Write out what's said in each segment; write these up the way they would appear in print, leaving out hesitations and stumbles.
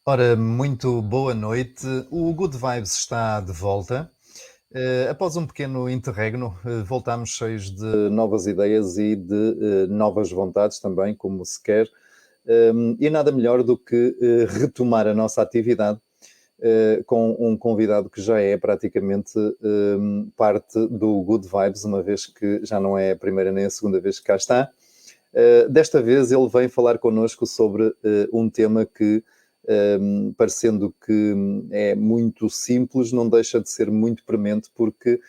Ora, muito boa noite. O Good Vibes está de volta. Após um pequeno interregno, voltámos cheios de novas ideias e de novas vontades também, como se quer. E nada melhor do que retomar a nossa atividade com um convidado que já é praticamente parte do Good Vibes, uma vez que já não é a primeira nem a segunda vez que cá está. Desta vez ele vem falar connosco sobre um tema que, parecendo que é muito simples, não deixa de ser muito premente, porque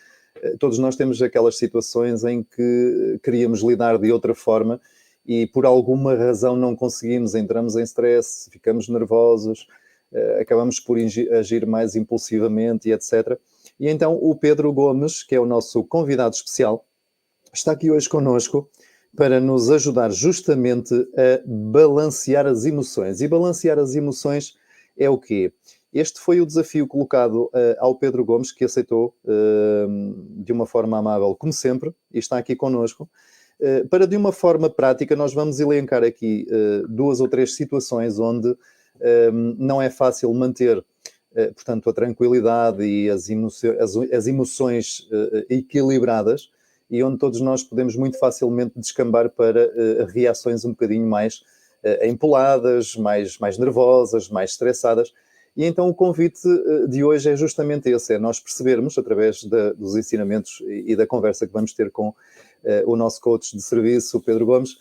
todos nós temos aquelas situações em que queríamos lidar de outra forma e por alguma razão não conseguimos, entramos em stress, ficamos nervosos, acabamos por agir mais impulsivamente e etc. E então o Pedro Gomes, que é o nosso convidado especial, está aqui hoje connosco para nos ajudar justamente a balancear as emoções. E balancear as emoções é o quê? Este foi o desafio colocado ao Pedro Gomes, que aceitou de uma forma amável, como sempre, e está aqui connosco. Para, de uma forma prática, nós vamos elencar aqui duas ou três situações onde não é fácil manter, portanto, a tranquilidade e as emoções equilibradas, e onde todos nós podemos muito facilmente descambar para reações um bocadinho mais empoladas, mais nervosas, mais estressadas. E então o convite de hoje é justamente esse, é nós percebermos, através dos ensinamentos e da conversa que vamos ter com o nosso coach de serviço, o Pedro Gomes,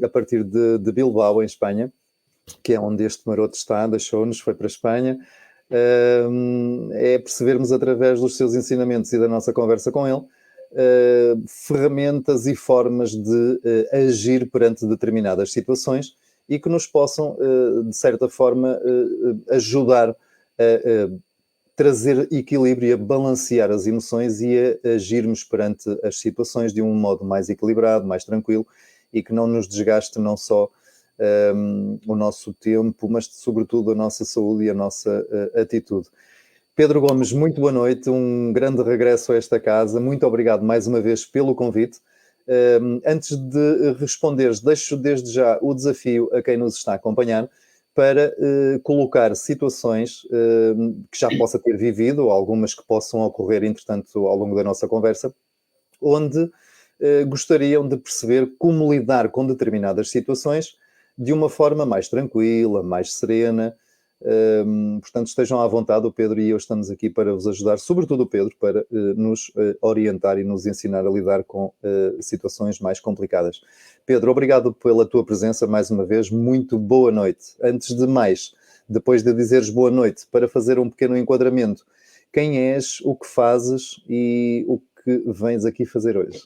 a partir de Bilbao, em Espanha, que é onde este maroto está, deixou-nos, foi para a Espanha, é percebermos através dos seus ensinamentos e da nossa conversa com ele, ferramentas e formas de agir perante determinadas situações e que nos possam, de certa forma, ajudar a trazer equilíbrio e a balancear as emoções e a agirmos perante as situações de um modo mais equilibrado, mais tranquilo e que não nos desgaste não só o nosso tempo, mas sobretudo a nossa saúde e a nossa atitude. Pedro Gomes, muito boa noite, um grande regresso a esta casa, muito obrigado mais uma vez pelo convite. Antes de responderes, deixo desde já o desafio a quem nos está a acompanhar para colocar situações que já possa ter vivido, ou algumas que possam ocorrer, entretanto, ao longo da nossa conversa, onde gostariam de perceber como lidar com determinadas situações de uma forma mais tranquila, mais serena. Portanto, estejam à vontade, o Pedro e eu estamos aqui para vos ajudar, sobretudo o Pedro, para nos orientar e nos ensinar a lidar com situações mais complicadas. Pedro, obrigado pela tua presença mais uma vez, muito boa noite. Antes de mais, depois de dizeres boa noite, para fazer um pequeno enquadramento, quem és, o que fazes e o que vens aqui fazer hoje?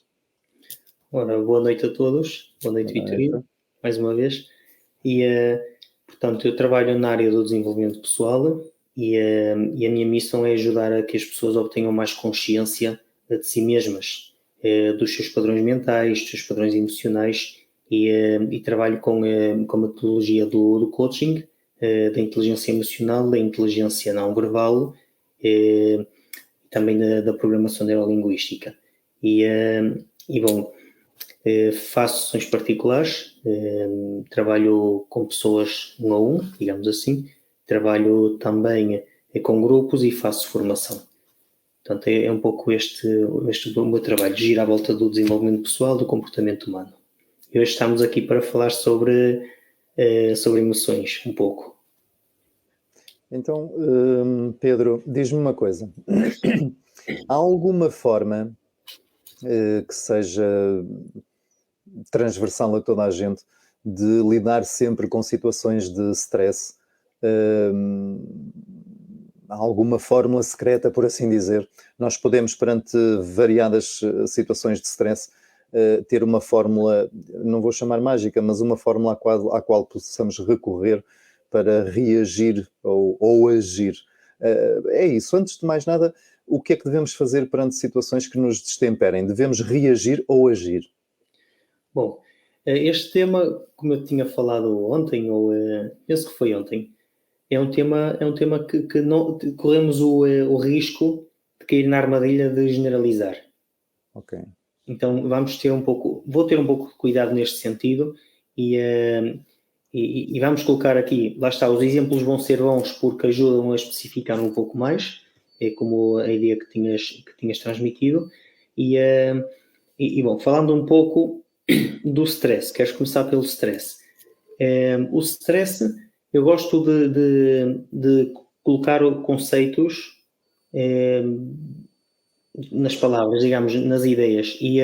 Ora, boa noite a todos. Boa noite, Boa noite. Vitorino, mais uma vez. E, portanto, eu trabalho na área do desenvolvimento pessoal e a minha missão é ajudar a que as pessoas obtenham mais consciência de si mesmas, dos seus padrões mentais, dos seus padrões emocionais e trabalho com a metodologia do coaching, da inteligência emocional, da inteligência não verbal e também da programação neurolinguística. Bom, faço sessões particulares, trabalho com pessoas um a um, digamos assim, trabalho também com grupos e faço formação. Portanto, é um pouco este o meu trabalho, gira à volta do desenvolvimento pessoal, do comportamento humano. E hoje estamos aqui para falar sobre emoções, um pouco. Então, Pedro, diz-me uma coisa. Há alguma forma que seja transversal a toda a gente de lidar sempre com situações de stress? Há alguma fórmula secreta, por assim dizer? Nós podemos, perante variadas situações de stress, ter uma fórmula, não vou chamar mágica, mas uma fórmula à qual possamos recorrer para reagir ou agir. É isso. Antes de mais nada, o que é que devemos fazer perante situações que nos destemperem? Devemos reagir ou agir? Bom, este tema, como eu tinha falado ontem, ou penso que foi ontem, é um tema que não, corremos o risco de cair na armadilha de generalizar. Ok. Então vou ter um pouco de cuidado neste sentido e, E vamos colocar aqui, lá está, os exemplos vão ser bons porque ajudam a especificar um pouco mais, é como a ideia que tinhas transmitido. Bom, falando um pouco do stress, queres começar pelo stress? O stress, eu gosto de colocar conceitos nas palavras, digamos, nas ideias. E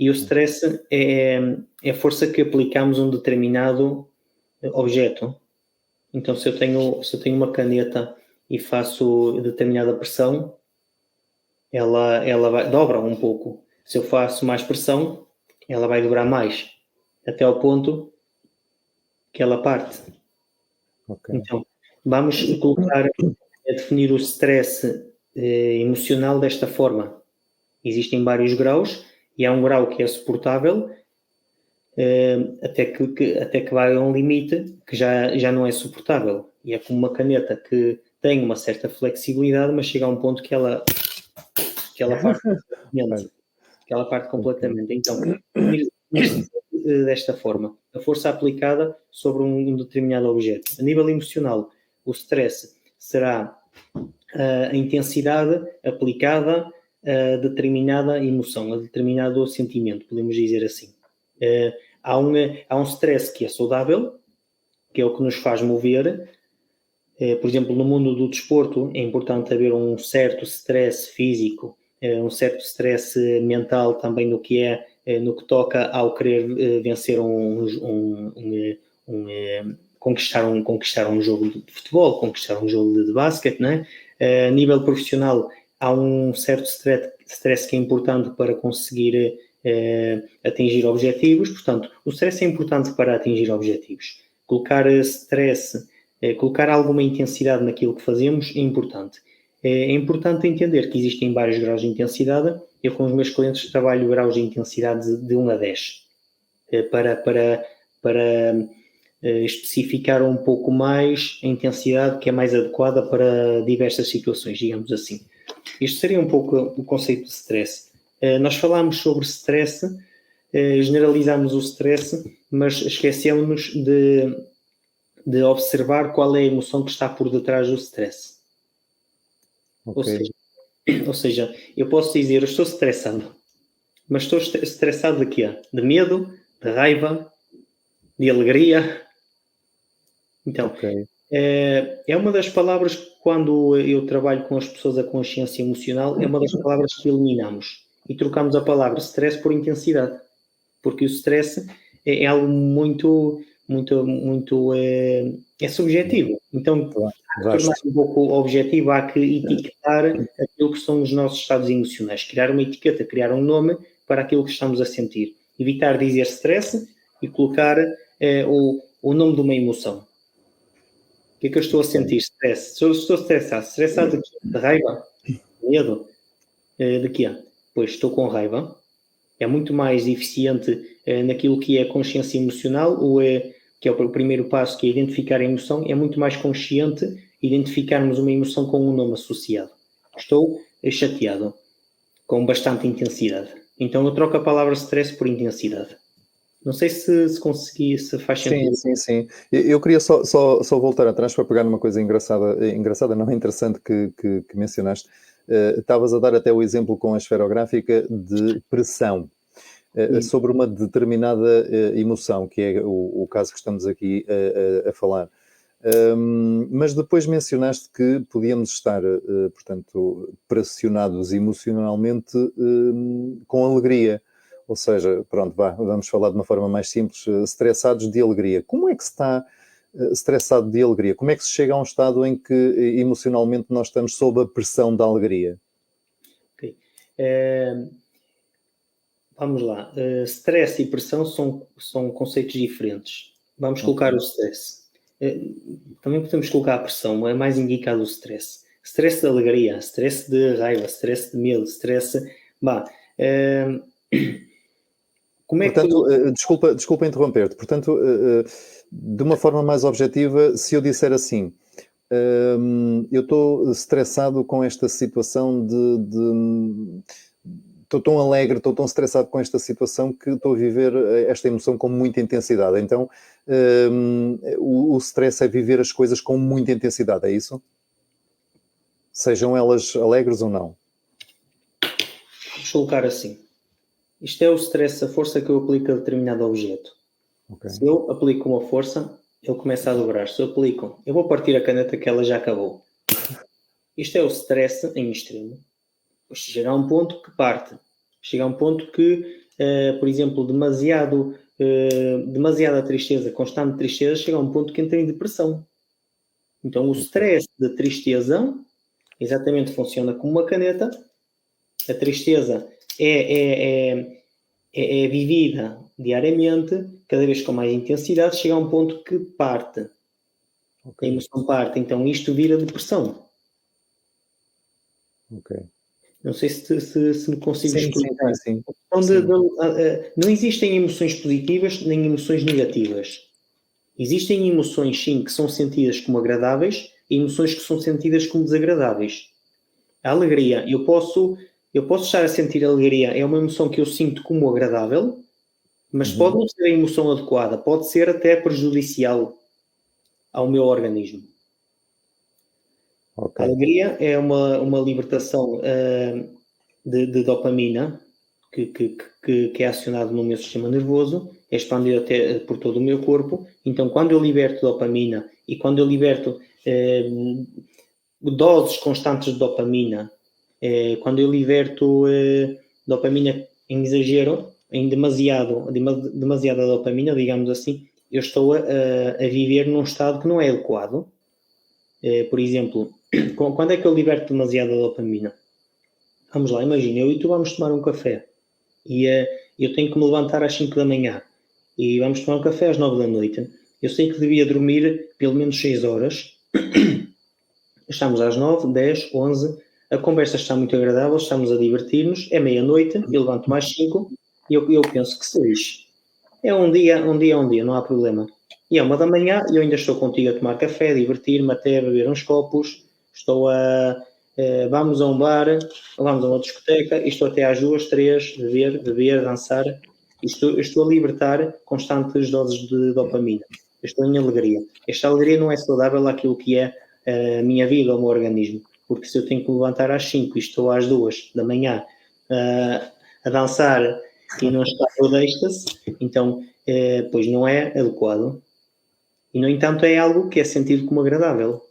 o stress é a força que aplicamos a um determinado objeto. Então, se eu tenho uma caneta e faço determinada pressão, ela dobra um pouco. Se eu faço mais pressão, ela vai dobrar mais, até ao ponto que ela parte. Ok. Então, vamos colocar a definir o stress emocional desta forma. Existem vários graus e há um grau que é suportável até que vai a um limite que já não é suportável. E é como uma caneta que tem uma certa flexibilidade, mas chega a um ponto que ela parte completamente. Que ela parte completamente. Então, desta forma, a força aplicada sobre um determinado objeto. A nível emocional, o stress será a intensidade aplicada a determinada emoção, a determinado sentimento, podemos dizer assim. Há um stress que é saudável, que é o que nos faz mover. Por exemplo, no mundo do desporto é importante haver um certo stress físico, um certo stress mental também no que toca ao querer vencer conquistar um jogo de futebol, conquistar um jogo de basquete, não é? A nível profissional há um certo stress que é importante para conseguir atingir objetivos. Portanto, o stress é importante para atingir objetivos. Colocar stress, colocar alguma intensidade naquilo que fazemos é importante. É importante entender que existem vários graus de intensidade. Eu com os meus clientes trabalho graus de intensidade de 1 a 10 para especificar um pouco mais a intensidade que é mais adequada para diversas situações, digamos assim. Isto seria um pouco o conceito de stress. Nós falámos sobre stress, generalizamos o stress, mas esquecemos de observar qual é a emoção que está por detrás do stress. Okay. Ou seja, eu posso dizer, eu estou estressado, mas estou estressado de quê? De medo, de raiva, de alegria. Então, Okay. é uma das palavras que quando eu trabalho com as pessoas a consciência emocional, é uma das palavras que eliminamos e trocamos a palavra stress por intensidade, porque o stress é algo muito subjetivo. Então, há que tornar um pouco objetivo, há que etiquetar aquilo que são os nossos estados emocionais, criar uma etiqueta, criar um nome para aquilo que estamos a sentir. Evitar dizer stress e colocar o nome de uma emoção. O que é que eu estou a sentir? Stress. Se eu estou estressado. Estressado de quê? De raiva? De medo? De quê? Pois estou com raiva. É muito mais eficiente naquilo que é consciência emocional, que é o primeiro passo, que é identificar a emoção. É muito mais consciente identificarmos uma emoção com um nome associado. Estou chateado, com bastante intensidade. Então eu troco a palavra stress por intensidade. Não sei se consegui, se faz sentido. Sim. Eu queria só voltar atrás para pegar numa coisa engraçada, não interessante que mencionaste. Estavas a dar até o exemplo com a esferográfica de pressão sobre uma determinada emoção, que é o caso que estamos aqui a falar. Mas depois mencionaste que podíamos estar, portanto, pressionados emocionalmente com alegria. Ou seja, pronto, vamos falar de uma forma mais simples, estressados de alegria. Como é que se está estressado de alegria? Como é que se chega a um estado em que emocionalmente nós estamos sob a pressão da alegria? Ok. Vamos lá. Stress e pressão são conceitos diferentes. Vamos colocar o stress. Também podemos colocar a pressão, é mais indicado o stress. Stress de alegria, stress de raiva, stress de medo, stress... Como é Portanto, que... desculpa interromper-te. Portanto, de uma forma mais objetiva, se eu disser assim, eu estou estressado com esta situação estou tão alegre, estou tão estressado com esta situação que estou a viver esta emoção com muita intensidade. Então, o stress é viver as coisas com muita intensidade, é isso? Sejam elas alegres ou não. Vamos colocar assim. Isto é o stress, a força que eu aplico a determinado objeto. Okay. Se eu aplico uma força, ele começa a dobrar. Se eu aplico, eu vou partir a caneta que ela já acabou. Isto é o stress em extremo. Chega a um ponto que parte. Chega a um ponto que, por exemplo, demasiada tristeza, constante tristeza, chega a um ponto que entra em depressão. Então o stress de tristeza exatamente funciona como uma caneta. A tristeza é vivida diariamente, cada vez com mais intensidade, chega a um ponto que parte. Okay. A emoção parte, então isto vira depressão. Ok. Não sei se me consigo explicar. Sim. Não existem emoções positivas nem emoções negativas. Existem emoções, sim, que são sentidas como agradáveis e emoções que são sentidas como desagradáveis. A alegria, eu posso estar a sentir alegria, é uma emoção que eu sinto como agradável, mas pode não ser a emoção adequada, pode ser até prejudicial ao meu organismo. Okay. A alegria é uma libertação de dopamina que é acionado no meu sistema nervoso, é expandido até por todo o meu corpo. Então, quando eu liberto dopamina e quando eu liberto doses constantes de dopamina, quando eu liberto dopamina em exagero, em demasiada dopamina, digamos assim, eu estou a viver num estado que não é adequado. Por exemplo, quando é que eu liberto demasiada dopamina? Vamos lá, imagina, eu e tu vamos tomar um café e eu tenho que me levantar às 5 da manhã e vamos tomar um café às 9 da noite. Eu sei que devia dormir pelo menos 6 horas. Estamos às 9, 10, 11, a conversa está muito agradável, estamos a divertir-nos, é meia-noite, eu levanto mais 5 e eu penso que 6. É um dia, não há problema. E é 1 da manhã e eu ainda estou contigo a tomar café, a divertir-me, até a beber uns copos, vamos a um bar, vamos a uma discoteca, e estou até às 2, 3, beber, dançar. Estou a libertar constantes doses de dopamina. Estou em alegria. Esta alegria não é saudável àquilo que é a minha vida, ao meu organismo. Porque se eu tenho que me levantar às 5 e estou às 2 da manhã a dançar e não está deixa-se, então pois não é adequado. E, no entanto, é algo que é sentido como agradável.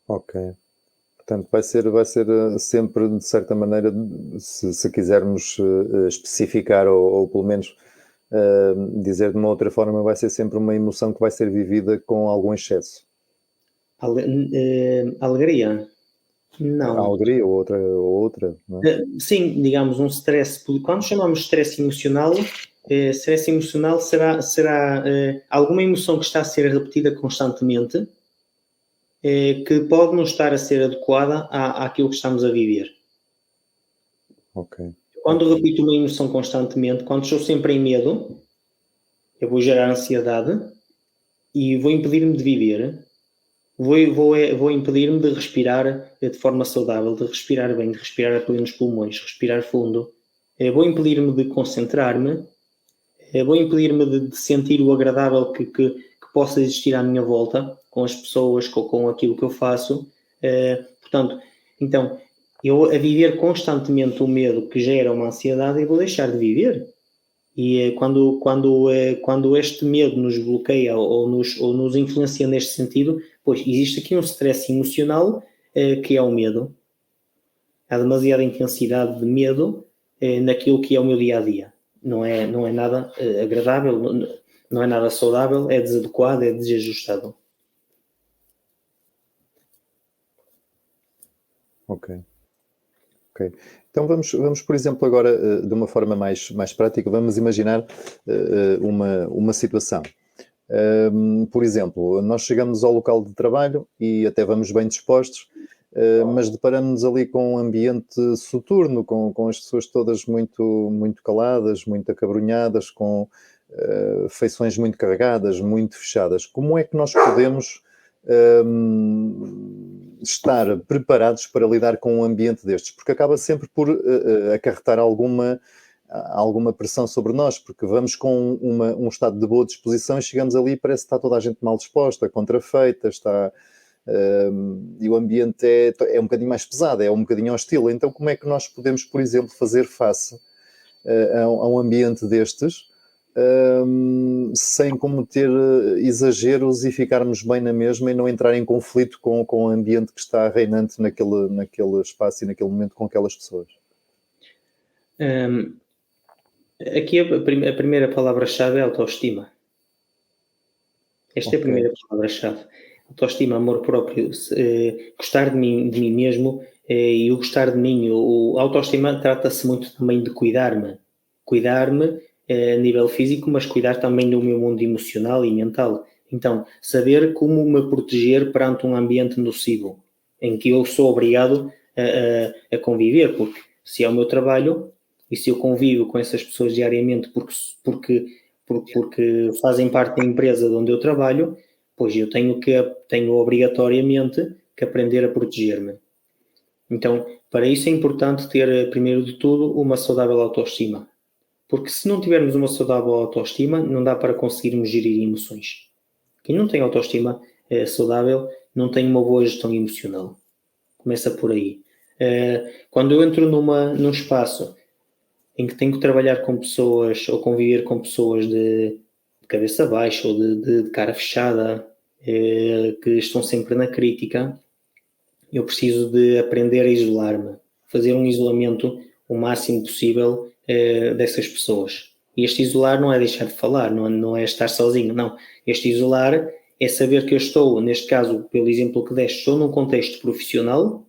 Ok. Portanto, vai ser sempre, de certa maneira, se quisermos especificar ou pelo menos dizer de uma outra forma, vai ser sempre uma emoção que vai ser vivida com algum excesso. Alegria? Não. A alegria ou outra, não é? Sim, digamos, um stress. Quando chamamos de stress emocional será alguma emoção que está a ser repetida constantemente, que pode não estar a ser adequada àquilo que estamos a viver. Ok. Quando repito uma emoção constantemente, quando estou sempre em medo, eu vou gerar ansiedade e vou impedir-me de viver. Vou impedir-me de respirar de forma saudável, de respirar bem, de respirar a plenos pulmões, respirar fundo. Vou impedir-me de concentrar-me. Vou impedir-me de sentir o agradável que possa existir à minha volta, com as pessoas, com aquilo que eu faço. Portanto, então, eu a viver constantemente o medo que gera uma ansiedade, eu vou deixar de viver. E quando este medo nos bloqueia ou nos influencia neste sentido, pois existe aqui um stress emocional que é o medo. Há demasiada intensidade de medo naquilo que é o meu dia-a-dia. Não é nada agradável, não é nada saudável, é desadequado, é desajustado. Ok. Então vamos, por exemplo, agora de uma forma mais prática, vamos imaginar uma situação. Por exemplo, nós chegamos ao local de trabalho e até vamos bem dispostos, mas deparamos-nos ali com um ambiente soturno, com as pessoas todas muito caladas, muito acabrunhadas, com feições muito carregadas, muito fechadas. Como é que nós podemos estar preparados para lidar com um ambiente destes, porque acaba sempre por acarretar alguma pressão sobre nós, porque vamos com um estado de boa disposição e chegamos ali e parece que está toda a gente mal disposta, contrafeita, e o ambiente é um bocadinho mais pesado, é um bocadinho hostil. Então como é que nós podemos, por exemplo, fazer face a um ambiente destes, sem cometer exageros e ficarmos bem na mesma e não entrar em conflito com o ambiente que está reinante naquele espaço e naquele momento com aquelas pessoas? Aqui a primeira palavra-chave é autoestima. Esta é a primeira palavra-chave. Autoestima, amor próprio, gostar de mim mesmo, e o gostar de mim. A autoestima trata-se muito também de cuidar-me. Cuidar-me a nível físico, mas cuidar também do meu mundo emocional e mental. Então, saber como me proteger perante um ambiente nocivo, em que eu sou obrigado a conviver, porque se é o meu trabalho e se eu convivo com essas pessoas diariamente porque fazem parte da empresa onde eu trabalho, pois eu tenho obrigatoriamente que aprender a proteger-me. Então, para isso é importante ter, primeiro de tudo, uma saudável autoestima. Porque se não tivermos uma saudável autoestima, não dá para conseguirmos gerir emoções. Quem não tem autoestima saudável não tem uma boa gestão emocional. Começa por aí. Quando eu entro num espaço em que tenho que trabalhar com pessoas ou conviver com pessoas de cabeça baixa ou de cara fechada, que estão sempre na crítica, eu preciso de aprender a isolar-me, fazer um isolamento o máximo possível dessas pessoas. E este isolar não é deixar de falar, não é estar sozinho, não. Este isolar é saber que eu estou, neste caso, pelo exemplo que deste, estou num contexto profissional,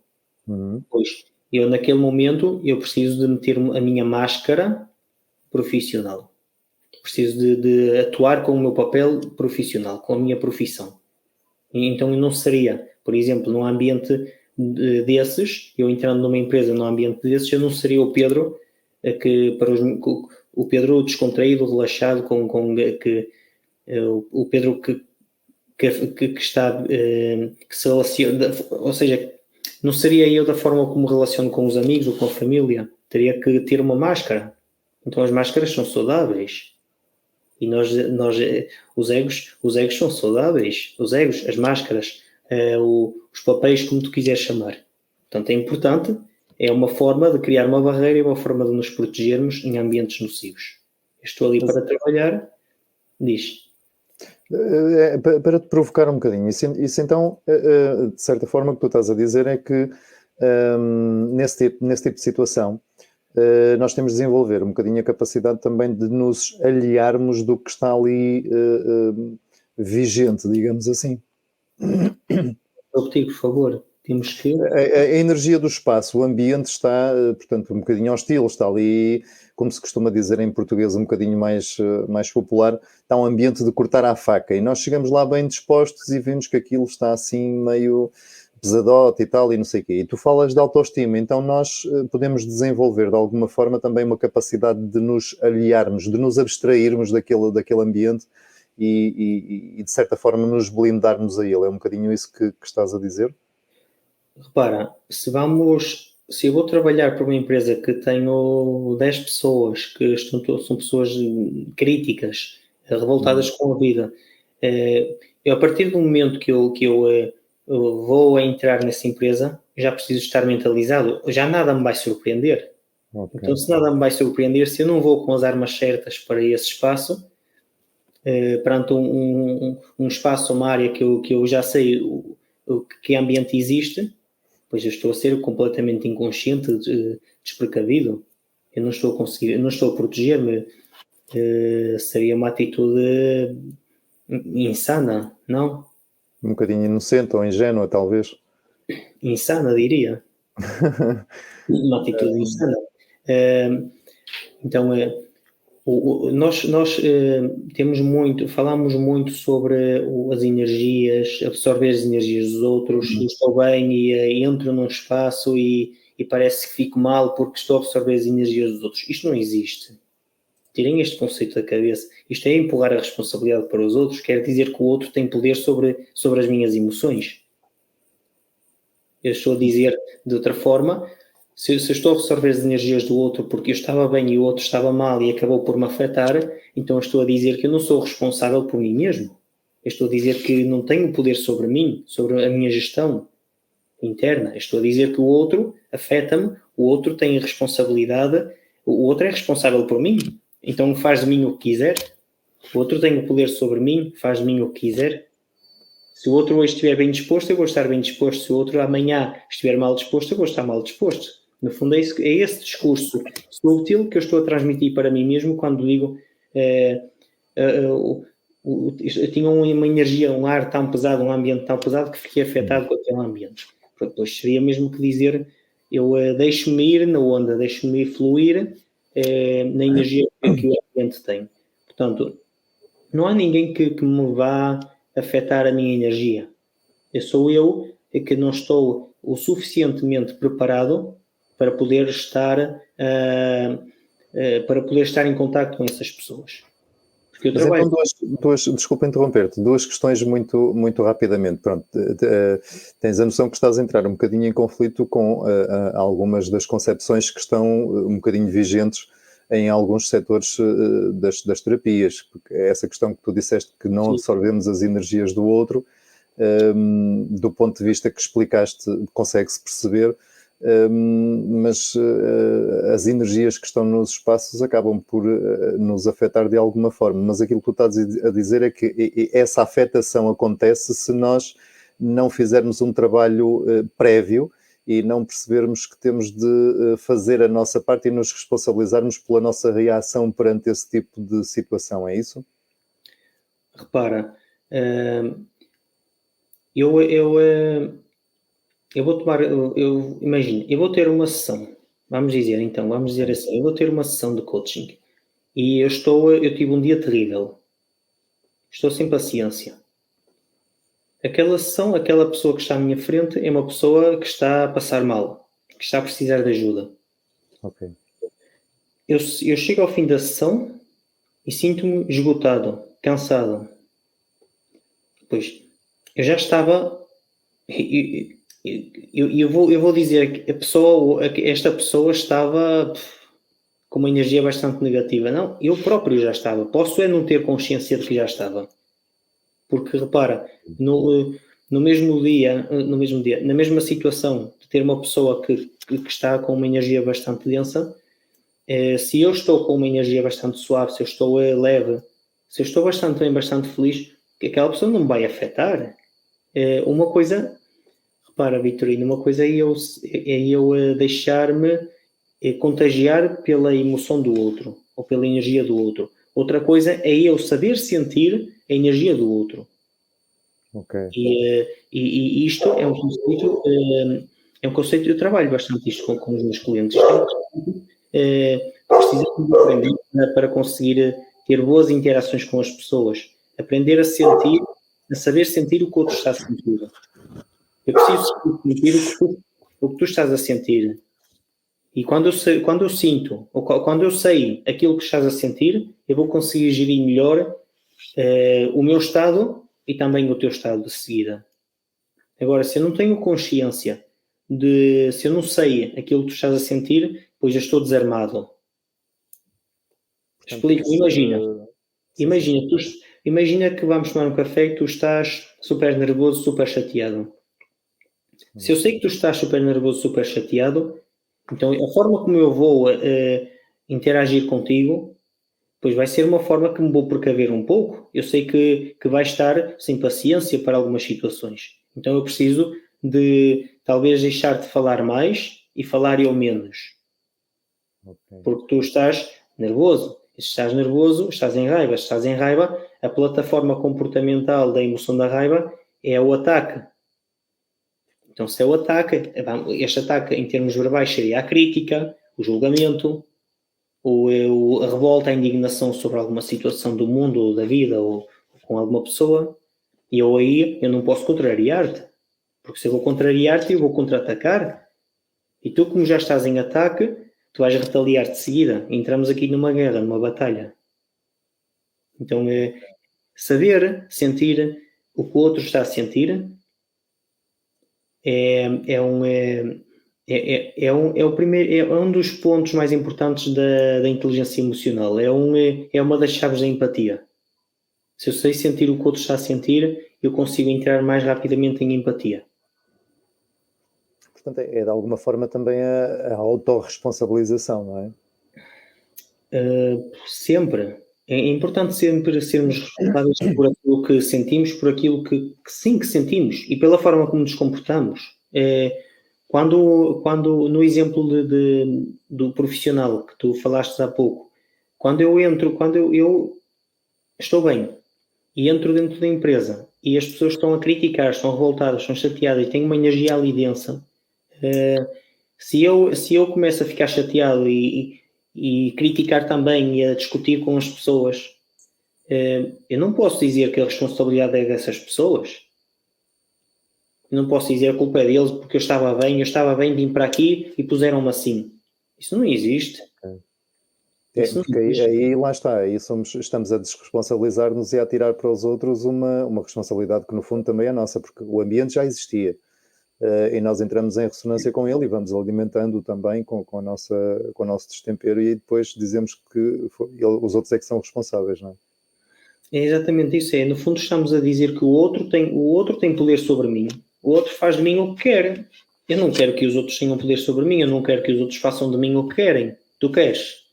pois eu naquele momento eu preciso de meter a minha máscara profissional. Preciso de atuar com o meu papel profissional, com a minha profissão. Então eu não seria, por exemplo, num ambiente desses, eu entrando numa empresa num ambiente desses, eu não seria o Pedro o Pedro descontraído, relaxado, o Pedro que está que se relaciona, ou seja, não seria eu da forma como relaciono com os amigos ou com a família, teria que ter uma máscara. Então as máscaras são saudáveis. E os egos são saudáveis. Os egos, as máscaras, os papéis, como tu quiseres chamar. Portanto, é importante, é uma forma de criar uma barreira e uma forma de nos protegermos em ambientes nocivos. Estou ali para trabalhar, diz. Para te provocar um bocadinho, isso então, de certa forma, o que tu estás a dizer é que nesse tipo de situação, nós temos de desenvolver um bocadinho a capacidade também de nos aliarmos do que está ali vigente, digamos assim. Eu pedi, por favor, temos que... A energia do espaço, o ambiente está, portanto, um bocadinho hostil, está ali, como se costuma dizer em português, um bocadinho mais popular, está um ambiente de cortar à faca, e nós chegamos lá bem dispostos e vemos que aquilo está assim meio pesadote e tal, e não sei o quê. E tu falas de autoestima, então nós podemos desenvolver de alguma forma também uma capacidade de nos aliarmos, de nos abstrairmos daquele ambiente e de certa forma nos blindarmos a ele. É um bocadinho isso que estás a dizer? Repara, se eu vou trabalhar para uma empresa que tenho 10 pessoas que são pessoas críticas, revoltadas com a vida, eu, a partir do momento que eu vou entrar nessa empresa, já preciso estar mentalizado, já nada me vai surpreender. Okay. Então, se nada me vai surpreender, se eu não vou com as armas certas para esse espaço, perante um espaço, uma área que eu já sei que ambiente existe, pois eu estou a ser completamente inconsciente, desprecavido. Eu não estou a conseguir, não estou a proteger-me. Seria uma atitude insana, não? Um bocadinho inocente ou ingênua, talvez. Insana, diria. Uma atitude insana. Então, nós falamos muito sobre as energias, absorver as energias dos outros. Eu estou bem e entro num espaço e parece que fico mal porque estou a absorver as energias dos outros. Isto não existe. Tirem este conceito da cabeça. Isto é empurrar a responsabilidade para os outros, quer dizer que o outro tem poder sobre as minhas emoções. Eu estou a dizer de outra forma, se eu estou a absorver as energias do outro porque eu estava bem e o outro estava mal e acabou por me afetar, então eu estou a dizer que eu não sou responsável por mim mesmo. Eu estou a dizer que não tenho poder sobre mim, sobre a minha gestão interna. Eu estou a dizer que o outro afeta-me, o outro tem responsabilidade, o outro é responsável por mim, então faz de mim o que quiser. O outro tem o poder sobre mim, faz de mim o que quiser. Se o outro hoje estiver bem disposto, eu vou estar bem disposto. Se o outro amanhã estiver mal disposto, eu vou estar mal disposto. No fundo, é esse discurso subtil que eu estou a transmitir para mim mesmo quando digo eu tinha uma energia, um ar tão pesado, um ambiente tão pesado que fiquei afetado com aquele ambiente. Depois seria mesmo que dizer, eu deixo-me ir na onda, deixo-me fluir na energia que o ambiente tem. Portanto, não há ninguém que me vá afetar a minha energia. Sou eu que não estou o suficientemente preparado para poder estar em contato com essas pessoas. Porque eu Mas trabalho. então desculpa interromper-te, duas questões muito rapidamente. Pronto, tens a noção que estás a entrar um bocadinho em conflito com algumas das concepções que estão um bocadinho vigentes em alguns setores das terapias, porque essa questão que tu disseste que não absorvemos as energias do outro, do ponto de vista que explicaste, consegue-se perceber, mas as energias que estão nos espaços acabam por nos afetar de alguma forma, mas aquilo que tu estás a dizer é que essa afetação acontece se nós não fizermos um trabalho prévio e não percebermos que temos de fazer a nossa parte e nos responsabilizarmos pela nossa reação perante esse tipo de situação, é isso? Repara, eu vou tomar, imagina, eu vou ter uma sessão, vamos dizer assim, eu vou ter uma sessão de coaching e eu tive um dia terrível, estou sem paciência. Aquela sessão, aquela pessoa que está à minha frente é uma pessoa que está a passar mal, que está a precisar de ajuda. Ok. Eu chego ao fim da sessão e sinto-me esgotado, cansado. Pois, eu já estava. Eu vou dizer que esta pessoa estava com uma energia bastante negativa. Não, eu próprio já estava. Posso não ter consciência de que já estava. Porque, repara, no mesmo dia, na mesma situação de ter uma pessoa que está com uma energia bastante densa, se eu estou com uma energia bastante suave, se eu estou leve, se eu estou bastante bem, bastante feliz, que aquela pessoa não me vai afetar. Uma coisa, repara, Vitorino, uma coisa é eu deixar-me contagiar pela emoção do outro, ou pela energia do outro. Outra coisa é eu saber sentir a energia do outro. Okay. E isto é um conceito, eu trabalho bastante isto com os meus clientes. Precisamos de aprender para conseguir ter boas interações com as pessoas. Aprender a sentir, a saber sentir o que o outro está a sentir. Eu preciso sentir o que tu estás a sentir. E quando eu sinto, ou quando eu sei aquilo que estás a sentir, eu vou conseguir gerir melhor o meu estado e também o teu estado de seguida. Agora, se eu não tenho consciência se eu não sei aquilo que tu estás a sentir, pois eu estou desarmado. Explico, imagina que vamos tomar um café e tu estás super nervoso, super chateado. Se eu sei que tu estás super nervoso, super chateado, então a forma como eu vou interagir contigo, pois vai ser uma forma que me vou precaver um pouco. Eu sei que vais estar sem paciência para algumas situações. Então eu preciso de talvez deixar de falar mais e falar eu menos. Okay. Porque tu estás nervoso. Se estás nervoso, estás em raiva. Se estás em raiva, a plataforma comportamental da emoção da raiva é o ataque. Então, se é o ataque, este ataque em termos verbais seria a crítica, o julgamento, a revolta, a indignação sobre alguma situação do mundo ou da vida ou com alguma pessoa. E eu não posso contrariar-te. Porque se eu vou contrariar-te, eu vou contra-atacar. E tu, como já estás em ataque, tu vais retaliar de seguida. Entramos aqui numa guerra, numa batalha. Então, saber sentir o que o outro está a sentir é o primeiro, é um dos pontos mais importantes da inteligência emocional. É uma das chaves da empatia. Se eu sei sentir o que o outro está a sentir, eu consigo entrar mais rapidamente em empatia. Portanto, é de alguma forma também a autorresponsabilização, não é? Sempre. É importante sempre sermos responsáveis por aquilo que sentimos, por aquilo que sim, que sentimos e pela forma como nos comportamos. Quando no exemplo do profissional que tu falaste há pouco, quando eu estou bem e entro dentro da empresa e as pessoas estão a criticar, estão revoltadas, estão chateadas e têm uma energia ali densa, se eu começo a ficar chateado e criticar também e a discutir com as pessoas, eu não posso dizer que a responsabilidade é dessas pessoas. Eu não posso dizer a culpa é deles porque eu estava bem, vim para aqui e puseram-me assim. Isso não existe. Isso não Porque existe. aí lá está, aí estamos a desresponsabilizar-nos e a tirar para os outros uma responsabilidade que no fundo também é nossa, porque o ambiente já existia. E nós entramos em ressonância com ele e vamos alimentando também com o nosso destempero e depois dizemos que os outros é que são responsáveis, não é? É exatamente isso. No fundo estamos a dizer que o outro tem poder sobre mim. O outro faz de mim o que quer. Eu não quero que os outros tenham poder sobre mim. Eu não quero que os outros façam de mim o que querem. Tu queres?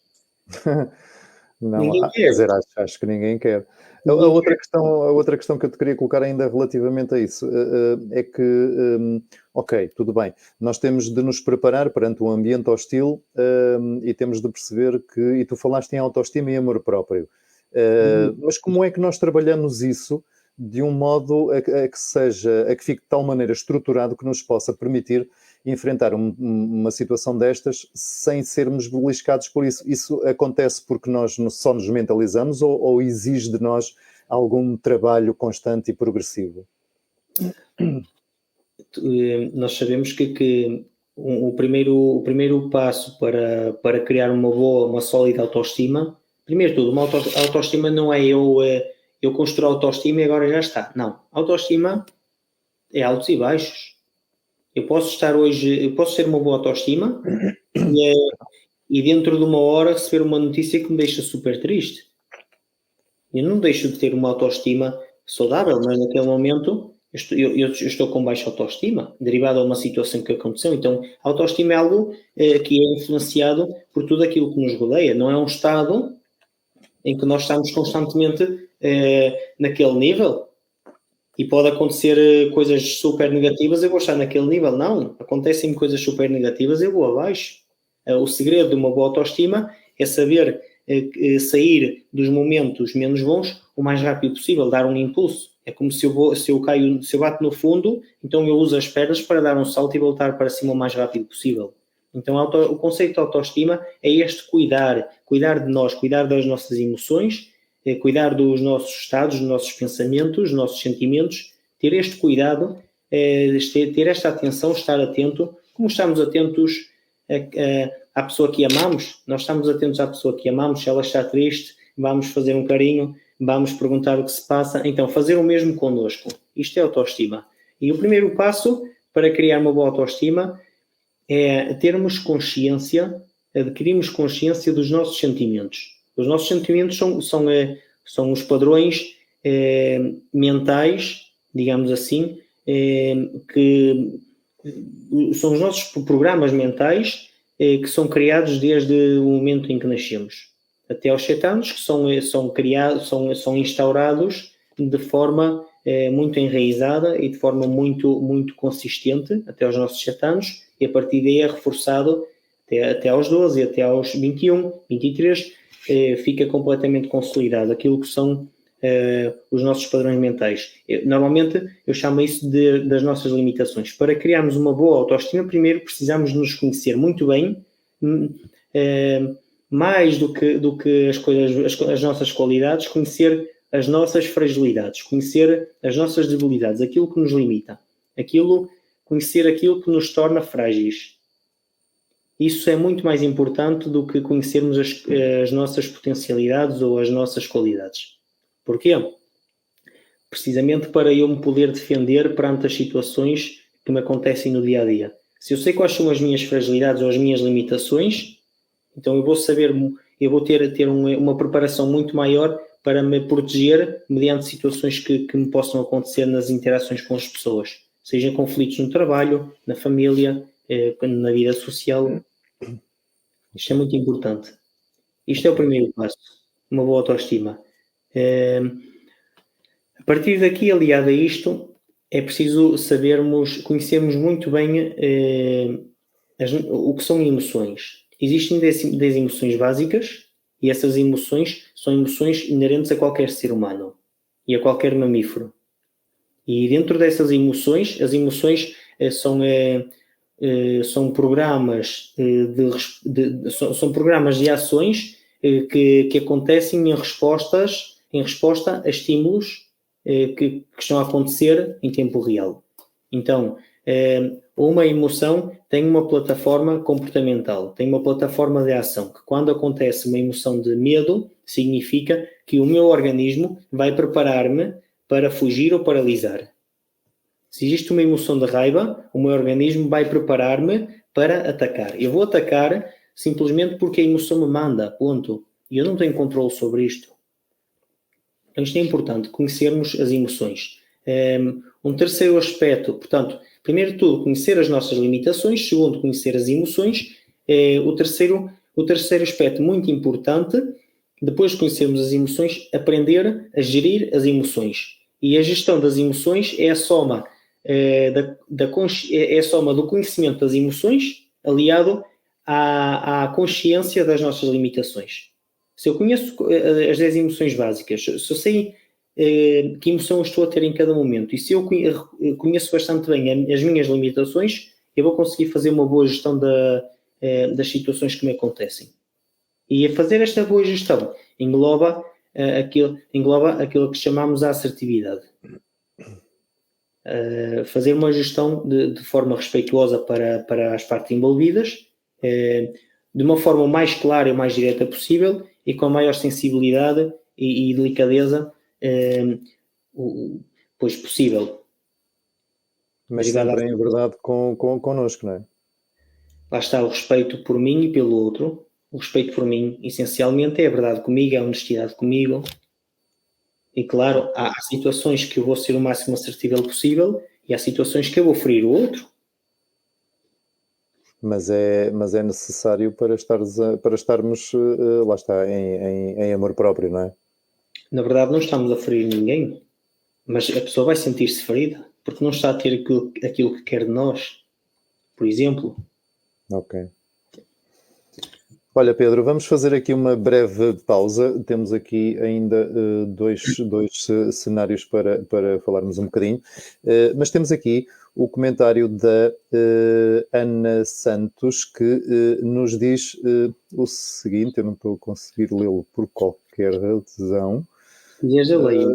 Não, Ninguém quer quer. dizer, acho que ninguém quer. A Ninguém outra quer. questão, a outra questão que eu te queria colocar ainda relativamente a isso é que, ok, tudo bem, nós temos de nos preparar perante um ambiente hostil e temos de perceber que, e tu falaste em autoestima e amor próprio, mas como é que nós trabalhamos isso de um modo a que fique de tal maneira estruturado que nos possa permitir enfrentar uma situação destas sem sermos beliscados por isso? Isso acontece porque nós só nos mentalizamos ou exige de nós algum trabalho constante e progressivo? Nós sabemos que o primeiro passo para criar uma boa, uma sólida autoestima, primeiro de tudo, uma autoestima não é eu construo autoestima e agora já está. Não. Autoestima é altos e baixos. Eu posso ter uma boa autoestima e dentro de uma hora receber uma notícia que me deixa super triste. Eu não deixo de ter uma autoestima saudável, mas naquele momento eu estou com baixa autoestima, derivado a uma situação que aconteceu. Então, a autoestima é algo que é influenciado por tudo aquilo que nos rodeia. Não é um estado em que nós estamos constantemente naquele nível e pode acontecer coisas super negativas, eu vou estar naquele nível. Não, acontecem coisas super negativas, eu vou abaixo. O segredo de uma boa autoestima é saber sair dos momentos menos bons o mais rápido possível, dar um impulso. É como se eu bato no fundo, então eu uso as pernas para dar um salto e voltar para cima o mais rápido possível. Então o conceito de autoestima é este cuidar de nós, cuidar das nossas emoções, cuidar dos nossos estados, dos nossos pensamentos, dos nossos sentimentos, ter este cuidado, ter esta atenção, estar atento, como estamos atentos à pessoa que amamos, nós estamos atentos à pessoa que amamos, se ela está triste, vamos fazer um carinho, vamos perguntar o que se passa, então fazer o mesmo connosco. Isto é autoestima. E o primeiro passo para criar uma boa autoestima é termos consciência, adquirirmos consciência dos nossos sentimentos. Os nossos sentimentos são os padrões mentais, digamos assim, que são os nossos programas mentais que são criados desde o momento em que nascemos até aos 7 anos, que são instaurados de forma muito enraizada e de forma muito, muito consistente até aos nossos 7 anos, e a partir daí é reforçado até aos 12, até aos 21, 23, fica completamente consolidado aquilo que são os nossos padrões mentais. Normalmente eu chamo isso das nossas limitações. Para criarmos uma boa autoestima, primeiro precisamos nos conhecer muito bem, mais do que as nossas qualidades, conhecer as nossas fragilidades, conhecer as nossas debilidades, aquilo que nos limita, conhecer aquilo que nos torna frágeis. Isso é muito mais importante do que conhecermos as nossas potencialidades ou as nossas qualidades. Porquê? Precisamente para eu me poder defender perante as situações que me acontecem no dia a dia. Se eu sei quais são as minhas fragilidades ou as minhas limitações, então eu vou saber, eu vou ter uma preparação muito maior para me proteger mediante situações que me possam acontecer nas interações com as pessoas, seja conflitos no trabalho, na família, na vida social. Isto é muito importante. Isto é o primeiro passo, uma boa autoestima. A partir daqui, aliado a isto, é preciso conhecermos muito bem o que são emoções. Existem 10 emoções básicas e essas emoções são emoções inerentes a qualquer ser humano e a qualquer mamífero. E dentro dessas emoções, as emoções são programas são programas de ações que acontecem em resposta a estímulos que estão a acontecer em tempo real. Então, uma emoção tem uma plataforma comportamental, tem uma plataforma de ação, que quando acontece uma emoção de medo, significa que o meu organismo vai preparar-me para fugir ou paralisar. Se existe uma emoção de raiva, o meu organismo vai preparar-me para atacar. Eu vou atacar simplesmente porque a emoção me manda, ponto. E eu não tenho controle sobre isto. Então isto é importante, conhecermos as emoções. Um terceiro aspecto, portanto, primeiro de tudo, conhecer as nossas limitações. Segundo, conhecer as emoções. O terceiro aspecto muito importante, depois de conhecermos as emoções, aprender a gerir as emoções. E a gestão das emoções é a soma é a soma do conhecimento das emoções aliado à consciência das nossas limitações. Se eu conheço as 10 emoções básicas, se eu sei que emoção eu estou a ter em cada momento, e se eu conheço bastante bem as minhas limitações, eu vou conseguir fazer uma boa gestão das situações que me acontecem. E a fazer esta boa gestão engloba aquilo que chamamos a assertividade. Fazer uma gestão de forma respeituosa para as partes envolvidas, de uma forma mais clara e mais direta possível e com a maior sensibilidade e delicadeza pois possível. Mas sempre em verdade connosco, não é? Lá está o respeito por mim e pelo outro. O respeito por mim, essencialmente, é a verdade comigo, é a honestidade comigo. E claro, há situações que eu vou ser o máximo assertivo possível e há situações que eu vou ferir o outro. Mas é necessário para estarmos, lá está, em amor próprio, não é? Na verdade, não estamos a ferir ninguém, mas a pessoa vai sentir-se ferida porque não está a ter aquilo que quer de nós, por exemplo. Ok. Olha, Pedro, vamos fazer aqui uma breve pausa. Temos aqui ainda dois cenários para falarmos um bocadinho, mas temos aqui o comentário da Ana Santos, que nos diz o seguinte, eu não estou a conseguir lê-lo por qualquer razão. Desde a lei.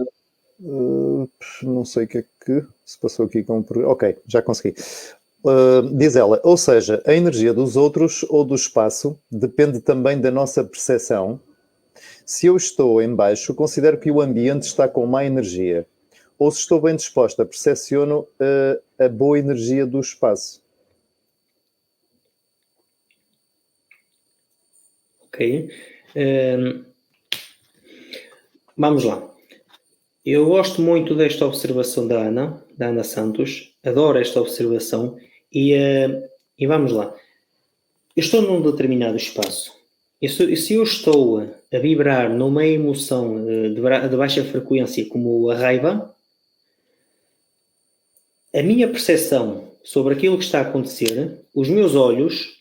Não sei o que é que se passou aqui com... Ok, já consegui. Diz ela, ou seja, a energia dos outros ou do espaço depende também da nossa percepção. Se eu estou em baixo, considero que o ambiente está com má energia. Ou se estou bem disposta, percepciono a boa energia do espaço. Ok. Vamos lá. Eu gosto muito desta observação da Ana Santos. Adoro esta observação. E vamos lá. Eu estou num determinado espaço. Se eu estou a vibrar numa emoção de baixa frequência, como a raiva, a minha percepção sobre aquilo que está a acontecer, os meus olhos,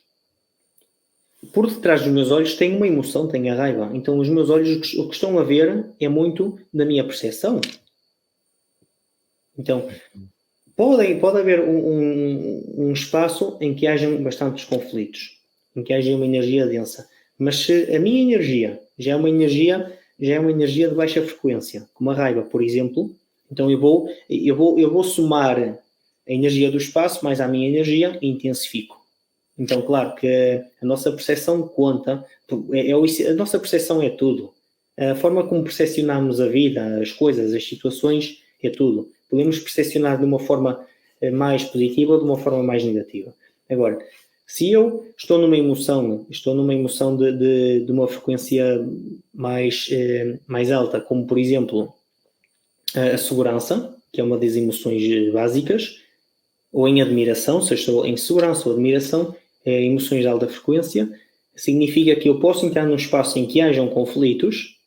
por detrás dos meus olhos tem uma emoção, tem a raiva. Então os meus olhos, o que estão a ver é muito da minha percepção. Então, pode haver um espaço em que hajam bastantes conflitos, em que haja uma energia densa. Mas se a minha energia já é uma energia de baixa frequência, como a raiva, por exemplo, então eu vou somar a energia do espaço mais a minha energia e intensifico. Então, claro que a nossa percepção conta, a nossa percepção é tudo. A forma como percepcionamos a vida, as coisas, as situações, é tudo. Podemos percepcionar de uma forma mais positiva ou de uma forma mais negativa. Agora, se eu estou numa emoção de uma frequência mais alta, como por exemplo a segurança, que é uma das emoções básicas, ou em admiração, se eu estou em segurança ou admiração, emoções de alta frequência, significa que eu posso entrar num espaço em que hajam conflitos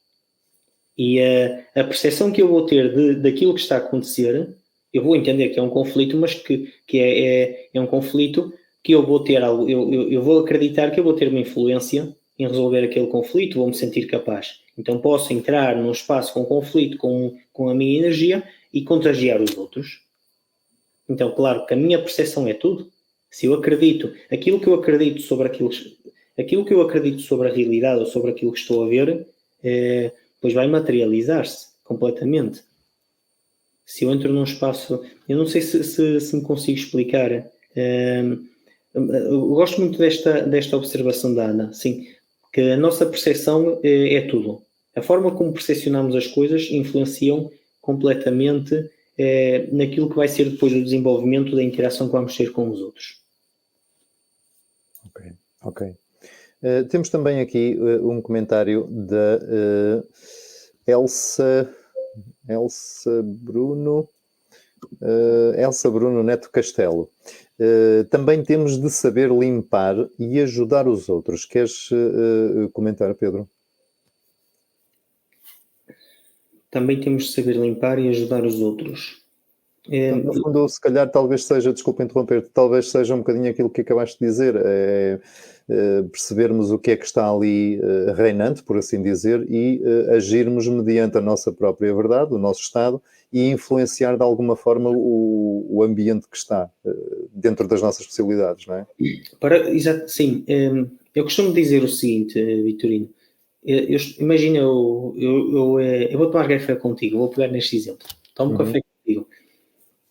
e a percepção que eu vou ter daquilo que está a acontecer, eu vou entender que é um conflito, mas que é um conflito que eu vou ter algo, eu vou acreditar que eu vou ter uma influência em resolver aquele conflito, vou me sentir capaz. Então posso entrar num espaço com conflito com a minha energia e contagiar os outros. Então, claro que a minha percepção é tudo. Se eu acredito, aquilo que eu acredito sobre a realidade ou sobre aquilo que estou a ver, depois vai materializar-se completamente. Se eu entro num espaço, eu não sei se me consigo explicar. Eu gosto muito desta observação da Ana, sim, que a nossa percepção é tudo. A forma como percepcionamos as coisas influenciam completamente naquilo que vai ser depois o desenvolvimento da interação que vamos ter com os outros. Ok. Temos também aqui um comentário da Elsa Bruno Neto Castelo. Também temos de saber limpar e ajudar os outros. Queres comentar, Pedro? Também temos de saber limpar e ajudar os outros. Então, no fundo, se calhar, talvez seja, desculpa interromper, talvez seja um bocadinho aquilo que acabaste de dizer, percebermos o que é que está ali reinante, por assim dizer, e agirmos mediante a nossa própria verdade, o nosso estado, e influenciar de alguma forma o ambiente que está dentro das nossas possibilidades, não é? Exato, sim. Eu costumo dizer o seguinte, Vitorino. Imagina, eu vou tomar café contigo, vou pegar neste exemplo. Tomo café contigo.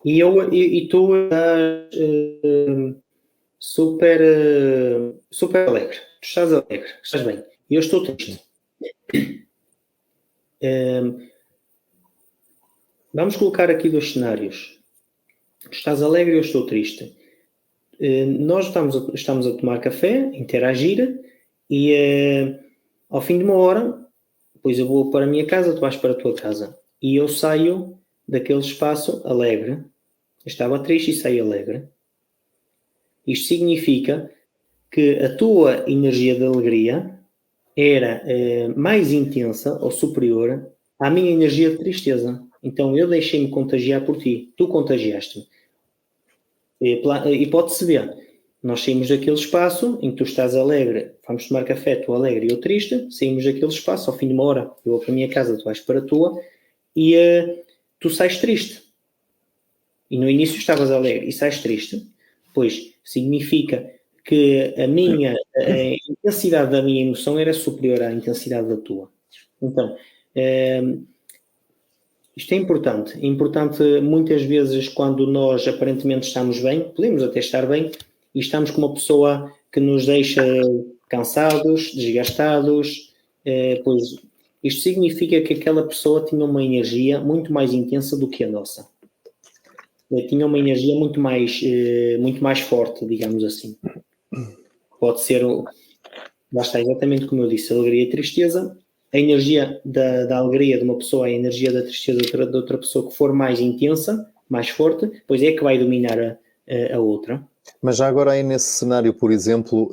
E tu estás super alegre. Tu estás alegre, estás bem. E eu estou triste. Vamos colocar aqui dois cenários. Tu estás alegre e eu estou triste. Nós estamos a tomar café, interagir, e ao fim de uma hora, depois eu vou para a minha casa, tu vais para a tua casa. E eu saio daquele espaço alegre. Eu estava triste e saí alegre. Isto significa que a tua energia de alegria era mais intensa ou superior à minha energia de tristeza. Então eu deixei-me contagiar por ti. Tu contagiaste-me. E pode-se ver. Nós saímos daquele espaço em que tu estás alegre, vamos tomar café, tu alegre e eu triste, saímos daquele espaço ao fim de uma hora, eu vou para a minha casa, tu vais para a tua, e tu sais triste. E no início estavas alegre e sais triste, pois significa que a intensidade da minha emoção era superior à intensidade da tua. Então, isto é importante. É importante muitas vezes quando nós aparentemente estamos bem, podemos até estar bem, e estamos com uma pessoa que nos deixa cansados, desgastados, pois isto significa que aquela pessoa tinha uma energia muito mais intensa do que a nossa. Tinha uma energia muito mais forte, digamos assim. Pode ser, lá está exatamente como eu disse, alegria e tristeza. A energia da alegria de uma pessoa, a energia da tristeza de outra pessoa que for mais intensa, mais forte, pois é que vai dominar a outra. Mas já agora aí nesse cenário, por exemplo,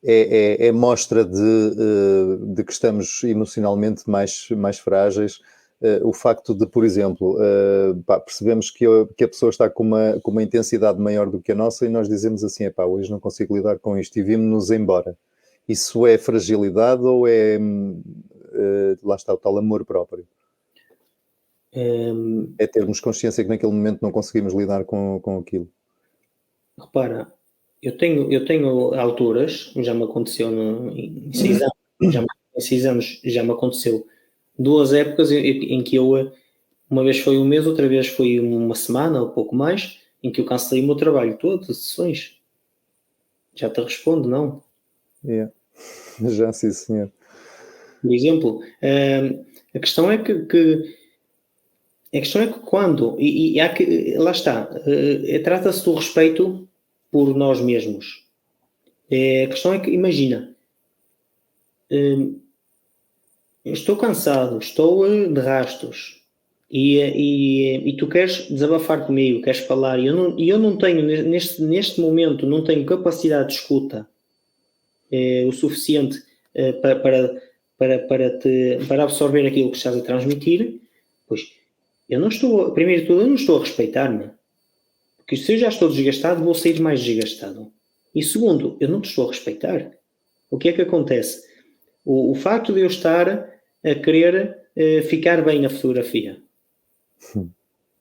é mostra de que estamos emocionalmente mais frágeis, o facto de, por exemplo, percebemos que a pessoa está com uma intensidade maior do que a nossa e nós dizemos assim, hoje não consigo lidar com isto e vimos-nos embora. Isso é fragilidade ou é, lá está, o tal amor próprio? É termos consciência que naquele momento não conseguimos lidar com aquilo. Repara, eu tenho alturas, já me aconteceu em 6 anos, em 6 anos já me aconteceu 2 épocas em que eu, uma vez foi um mês, outra vez foi uma semana ou pouco mais, em que eu cancelei o meu trabalho, todas as sessões. Já te respondo, não? Já, sim, senhor. Por exemplo, a questão é que A questão é que quando, e há que, lá está, trata-se do respeito por nós mesmos. A questão é que, imagina, eu estou cansado, estou de rastos, e tu queres desabafar comigo, queres falar, e eu não tenho, neste momento, não tenho capacidade de escuta o suficiente para absorver aquilo que estás a transmitir, pois eu não estou, primeiro de tudo, eu não estou a respeitar-me. Porque se eu já estou desgastado, vou sair mais desgastado. E segundo, eu não te estou a respeitar. O que é que acontece? O facto de eu estar a querer ficar bem na fotografia,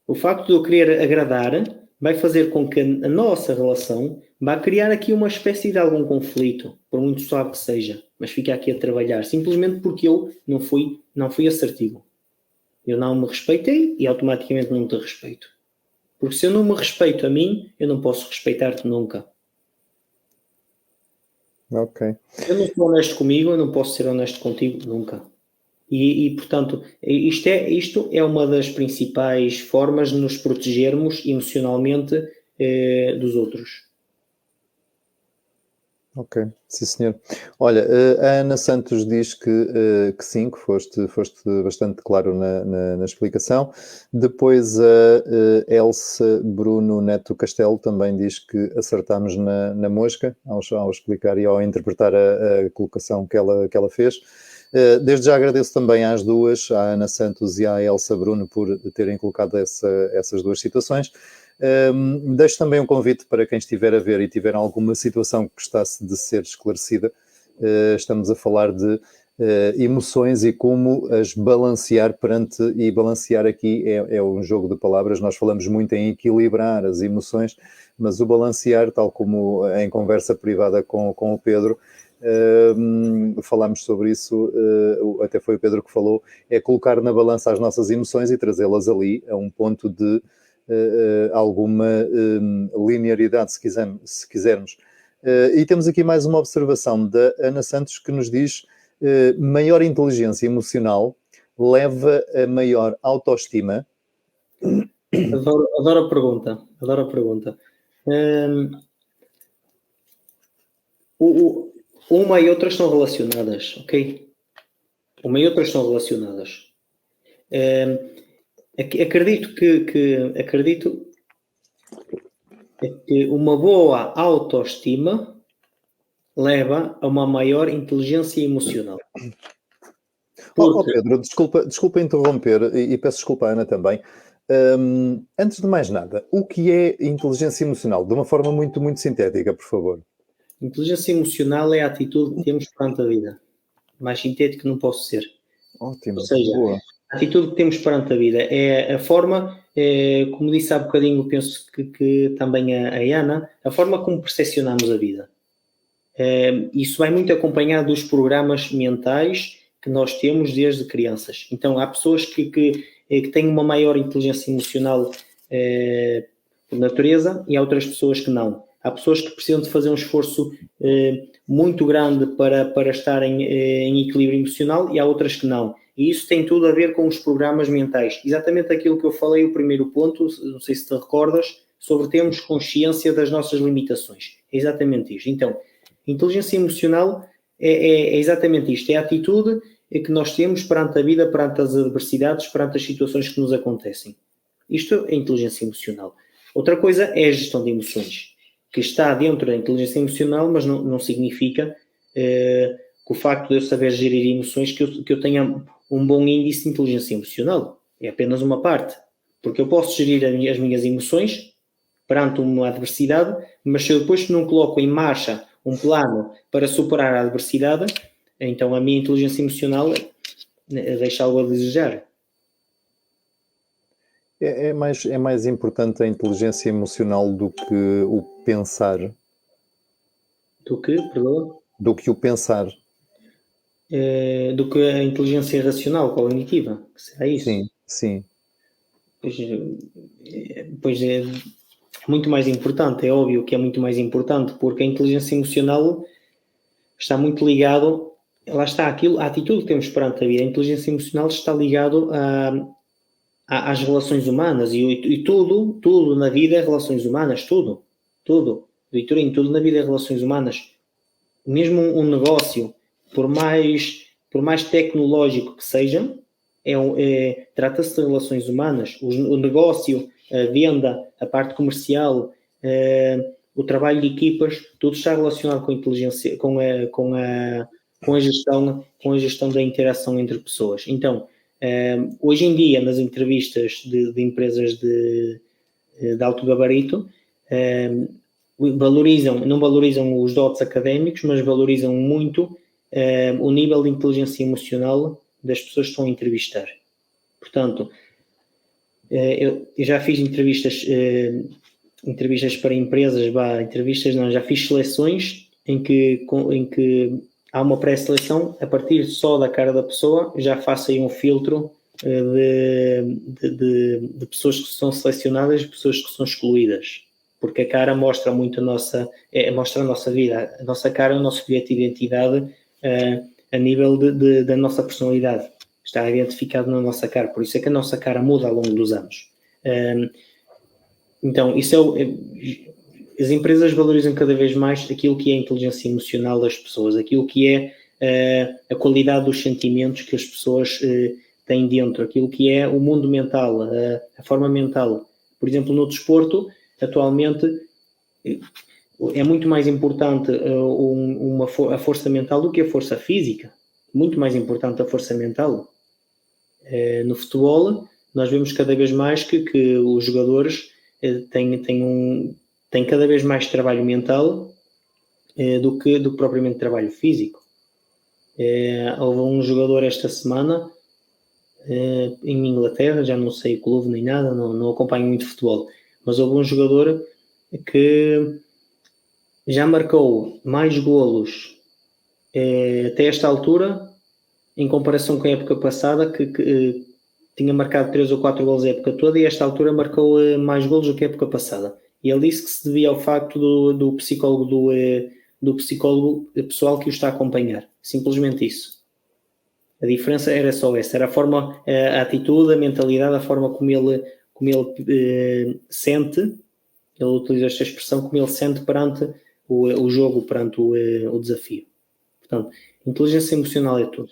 o facto de eu querer agradar, vai fazer com que a nossa relação vá criar aqui uma espécie de algum conflito, por muito suave que seja, mas fica aqui a trabalhar, simplesmente porque eu não fui assertivo. Eu não me respeitei e automaticamente não te respeito. Porque se eu não me respeito a mim, eu não posso respeitar-te nunca. Ok. Se eu não sou honesto comigo, eu não posso ser honesto contigo nunca. Portanto, isto é uma das principais formas de nos protegermos emocionalmente dos outros. Ok, sim senhor. Olha, a Ana Santos diz que sim, que foste bastante claro na explicação. Depois a Elsa Bruno Neto Castelo também diz que acertámos na mosca ao explicar e ao interpretar a colocação que ela fez. Desde já agradeço também às duas, à Ana Santos e à Elsa Bruno, por terem colocado essas duas situações. Deixo também um convite para quem estiver a ver e tiver alguma situação que gostasse de ser esclarecida. Estamos a falar de emoções e como as balancear e balancear aqui é um jogo de palavras. Nós falamos muito em equilibrar as emoções, mas o balancear, tal como em conversa privada com o Pedro, falámos sobre isso, até foi o Pedro que falou, é colocar na balança as nossas emoções e trazê-las ali a um ponto de alguma linearidade, se quisermos. E temos aqui mais uma observação da Ana Santos que nos diz maior inteligência emocional leva a maior autoestima. Adoro a pergunta. Uma e outra estão relacionadas, ok? Uma e outra estão relacionadas. Acredito que uma boa autoestima leva a uma maior inteligência emocional. Pedro, desculpa interromper e peço desculpa à Ana também. Antes de mais nada, o que é inteligência emocional? De uma forma muito, muito sintética, por favor. Inteligência emocional é a atitude que temos perante a vida. Mais sintético não posso ser. Ótimo. Ou seja, boa. A atitude que temos perante a vida é a forma, como disse há bocadinho, penso que também a Ana, a forma como percepcionamos a vida. Isso vai muito acompanhado dos programas mentais que nós temos desde crianças. Então, há pessoas que têm uma maior inteligência emocional por natureza e há outras pessoas que não. Há pessoas que precisam de fazer um esforço muito grande para estarem em equilíbrio emocional e há outras que não. E isso tem tudo a ver com os programas mentais. Exatamente aquilo que eu falei, o primeiro ponto, não sei se te recordas, sobre termos consciência das nossas limitações. É exatamente isto. Então, inteligência emocional é exatamente isto. É a atitude que nós temos perante a vida, perante as adversidades, perante as situações que nos acontecem. Isto é inteligência emocional. Outra coisa é a gestão de emoções, que está dentro da inteligência emocional, mas não significa que o facto de eu saber gerir emoções que eu tenha um bom índice de inteligência emocional. É apenas uma parte. Porque eu posso gerir as minhas emoções perante uma adversidade, mas se eu depois não coloco em marcha um plano para superar a adversidade, então a minha inteligência emocional deixa algo a desejar. É mais importante a inteligência emocional do que o pensar. Do que, perdoa? Do que o pensar. Do que a inteligência racional, cognitiva. Será isso? Sim. Pois é muito mais importante, é óbvio que é muito mais importante, porque a inteligência emocional está muito ligado, lá está aquilo, a atitude que temos perante a vida. A inteligência emocional está ligado às relações humanas e tudo na vida é relações humanas, tudo. Vitorino, tudo na vida é relações humanas. Mesmo um negócio, por mais tecnológico que seja, trata-se de relações humanas. O negócio, a venda, a parte comercial, o trabalho de equipas, tudo está relacionado com a inteligência, com a gestão da interação entre pessoas. Então, hoje em dia, nas entrevistas de empresas de alto gabarito, não valorizam os dotes académicos, mas valorizam muito o nível de inteligência emocional das pessoas que estão a entrevistar. Portanto, eu já fiz entrevistas para empresas, já fiz seleções em que há uma pré-seleção, a partir só da cara da pessoa, já faço aí um filtro de pessoas que são selecionadas e pessoas que são excluídas. Porque a cara mostra muito mostra a nossa vida, a nossa cara é o nosso bilhete de identidade a nível da nossa personalidade. Está identificado na nossa cara, por isso é que a nossa cara muda ao longo dos anos. Então, as empresas valorizam cada vez mais aquilo que é a inteligência emocional das pessoas, aquilo que é a qualidade dos sentimentos que as pessoas têm dentro, aquilo que é o mundo mental, a forma mental. Por exemplo, no desporto, atualmente, é muito mais importante a força mental do que a força física. Muito mais importante a força mental. No futebol, nós vemos cada vez mais que os jogadores têm cada vez mais trabalho mental do que propriamente trabalho físico. Houve um jogador esta semana em Inglaterra, já não sei o clube nem nada, não acompanho muito futebol, mas houve um jogador que já marcou mais golos até esta altura, em comparação com a época passada, que tinha marcado 3 ou 4 golos a época toda, e a esta altura marcou mais golos do que a época passada. E ele disse que se devia ao facto do psicólogo pessoal que o está a acompanhar. Simplesmente isso. A diferença era só essa, era a atitude, a mentalidade, a forma como ele sente, ele utiliza esta expressão, como ele sente perante o jogo, perante o desafio. Portanto, inteligência emocional é tudo.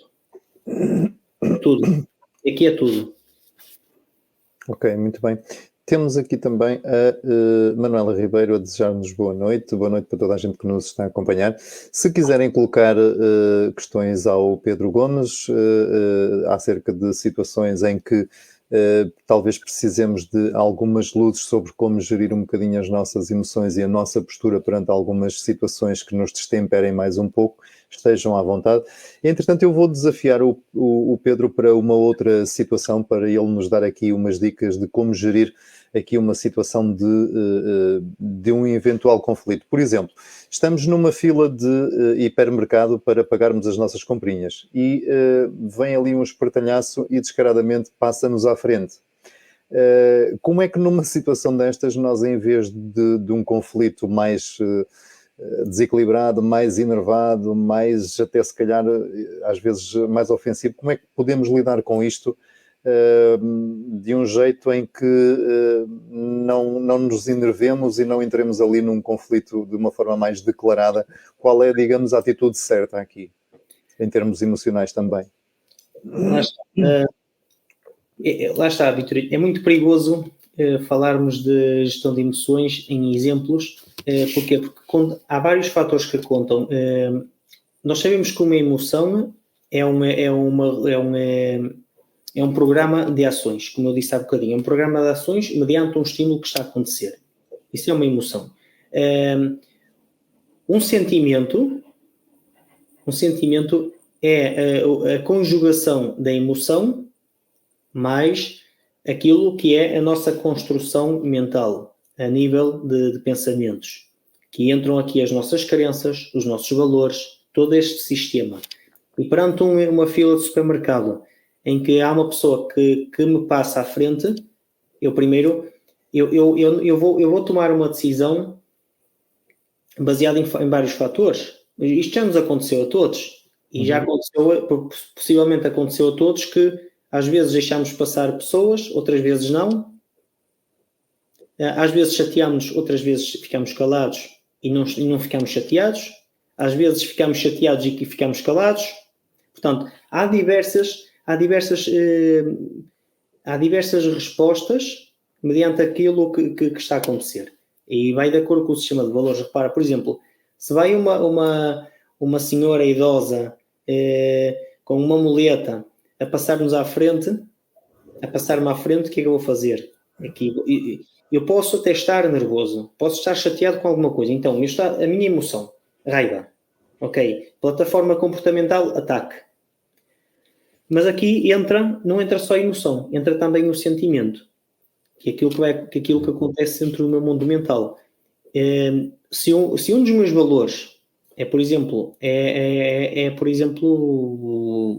Tudo. Aqui é tudo. Ok, muito bem. Temos aqui também a Manuela Ribeiro a desejar-nos boa noite para toda a gente que nos está a acompanhar. Se quiserem colocar questões ao Pedro Gomes acerca de situações em que talvez precisemos de algumas luzes sobre como gerir um bocadinho as nossas emoções e a nossa postura perante algumas situações que nos destemperem mais um pouco, estejam à vontade. Entretanto, eu vou desafiar o Pedro para uma outra situação, para ele nos dar aqui umas dicas de como gerir aqui uma situação de um eventual conflito. Por exemplo, estamos numa fila de hipermercado para pagarmos as nossas comprinhas e vem ali um espertalhaço e descaradamente passa-nos à frente. Como é que numa situação destas nós, em vez de um conflito mais desequilibrado, mais enervado, mais até se calhar às vezes mais ofensivo, como é que podemos lidar com isto de um jeito em que não nos enervemos e não entremos ali num conflito de uma forma mais declarada? Qual é, digamos, a atitude certa aqui, em termos emocionais também? Lá está, Vitorino. É muito perigoso falarmos de gestão de emoções em exemplos. Porquê? Porque há vários fatores que contam. Nós sabemos que uma emoção é um programa de ações, como eu disse há bocadinho. É um programa de ações mediante um estímulo que está a acontecer. Isso é uma emoção. Um sentimento é a conjugação da emoção mais aquilo que é a nossa construção mental, a nível de pensamentos, que entram aqui as nossas crenças, os nossos valores, todo este sistema. E perante uma fila de supermercado, em que há uma pessoa que me passa à frente, eu primeiro, eu vou tomar uma decisão baseada em vários fatores. Isto já nos aconteceu a todos. E já aconteceu, possivelmente aconteceu a todos, que Às vezes deixamos passar pessoas, outras vezes não. Às vezes chateamos, outras vezes ficamos calados e não ficamos chateados. Às vezes ficamos chateados e ficamos calados. Portanto, há diversas respostas mediante aquilo que está a acontecer. E vai de acordo com o sistema de valores. Repara, por exemplo, se vai uma senhora idosa com uma muleta a passar-me à frente, o que é que eu vou fazer? Aqui, eu posso até estar nervoso, posso estar chateado com alguma coisa. Então, a minha emoção, raiva. Ok, plataforma comportamental, ataque. Mas aqui não entra só a emoção, entra também o sentimento, que é aquilo que acontece dentro do meu mundo mental. Se um dos meus valores é, por exemplo,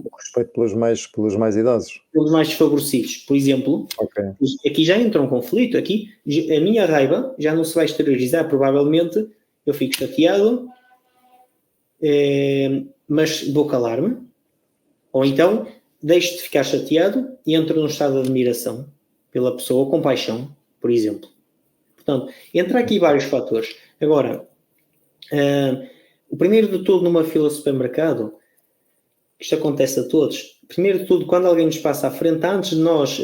O respeito pelos mais idosos. pelos mais desfavorecidos, por exemplo, Ok. aqui já entra um conflito. Aqui a minha raiva já não se vai exteriorizar, provavelmente eu fico chateado, mas vou calar-me, ou então deixo de ficar chateado e entro num estado de admiração pela pessoa, compaixão, por exemplo. Portanto, entra aqui vários fatores. Agora, o primeiro de tudo numa fila de supermercado, isto acontece a todos. Primeiro de tudo, quando alguém nos passa à frente, antes de nós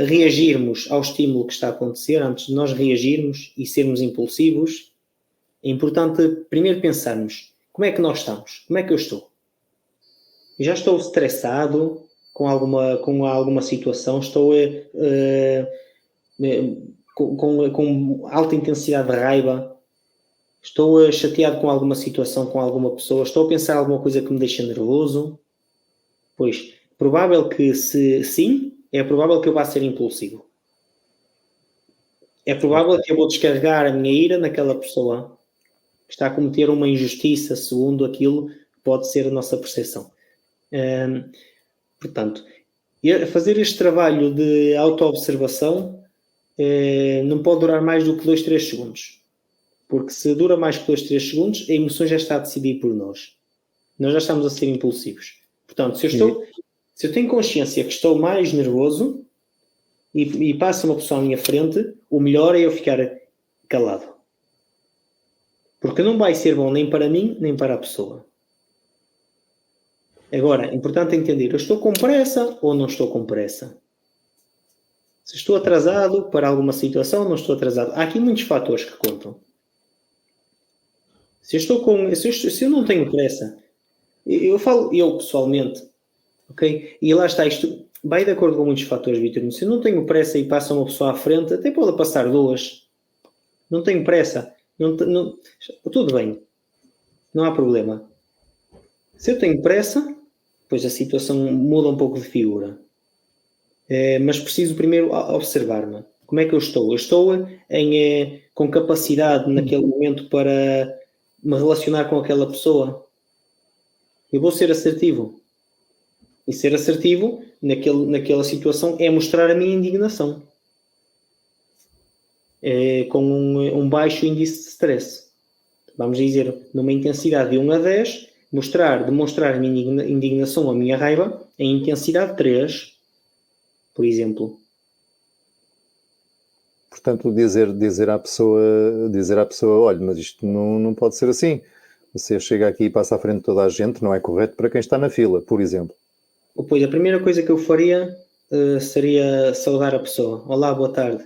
reagirmos ao estímulo que está a acontecer, antes de nós reagirmos e sermos impulsivos, é importante primeiro pensarmos: como é que nós estamos? Como é que eu estou? Já estou estressado com alguma situação? Estou com alta intensidade de raiva? Estou chateado com alguma situação, com alguma pessoa? Estou a pensar alguma coisa que me deixa nervoso? Pois, provável que sim, é provável que eu vá ser impulsivo. É provável que eu vou descarregar a minha ira naquela pessoa que está a cometer uma injustiça, segundo aquilo que pode ser a nossa percepção. Portanto, fazer este trabalho de auto-observação não pode durar mais do que 2-3 segundos. Porque se dura mais que 2-3 segundos, a emoção já está a decidir por nós. Nós já estamos a ser impulsivos. Portanto, se eu tenho consciência que estou mais nervoso e passa uma pessoa à minha frente, o melhor é eu ficar calado. Porque não vai ser bom nem para mim, nem para a pessoa. Agora, é importante entender, eu estou com pressa ou não estou com pressa? Se estou atrasado para alguma situação ou não estou atrasado? Há aqui muitos fatores que contam. Se eu não tenho pressa, eu pessoalmente, ok? E lá está, isto vai de acordo com muitos fatores, Vitor. Se eu não tenho pressa e passa uma pessoa à frente, até pode passar duas. Não tenho pressa. Tudo bem. Não há problema. Se eu tenho pressa, pois a situação muda um pouco de figura. Mas preciso primeiro observar-me. Como é que eu estou? Eu estou com capacidade naquele momento para me relacionar com aquela pessoa. Eu vou ser assertivo. E ser assertivo naquela situação é mostrar a minha indignação. Com um baixo índice de stress. Vamos dizer, numa intensidade de 1 a 10, demonstrar a minha indignação, a minha raiva, em intensidade 3, por exemplo. Portanto, dizer à pessoa, olha, mas isto não pode ser assim. Você chega aqui e passa à frente de toda a gente, não é correto para quem está na fila, por exemplo. Pois, a primeira coisa que eu faria seria saudar a pessoa. Olá, boa tarde.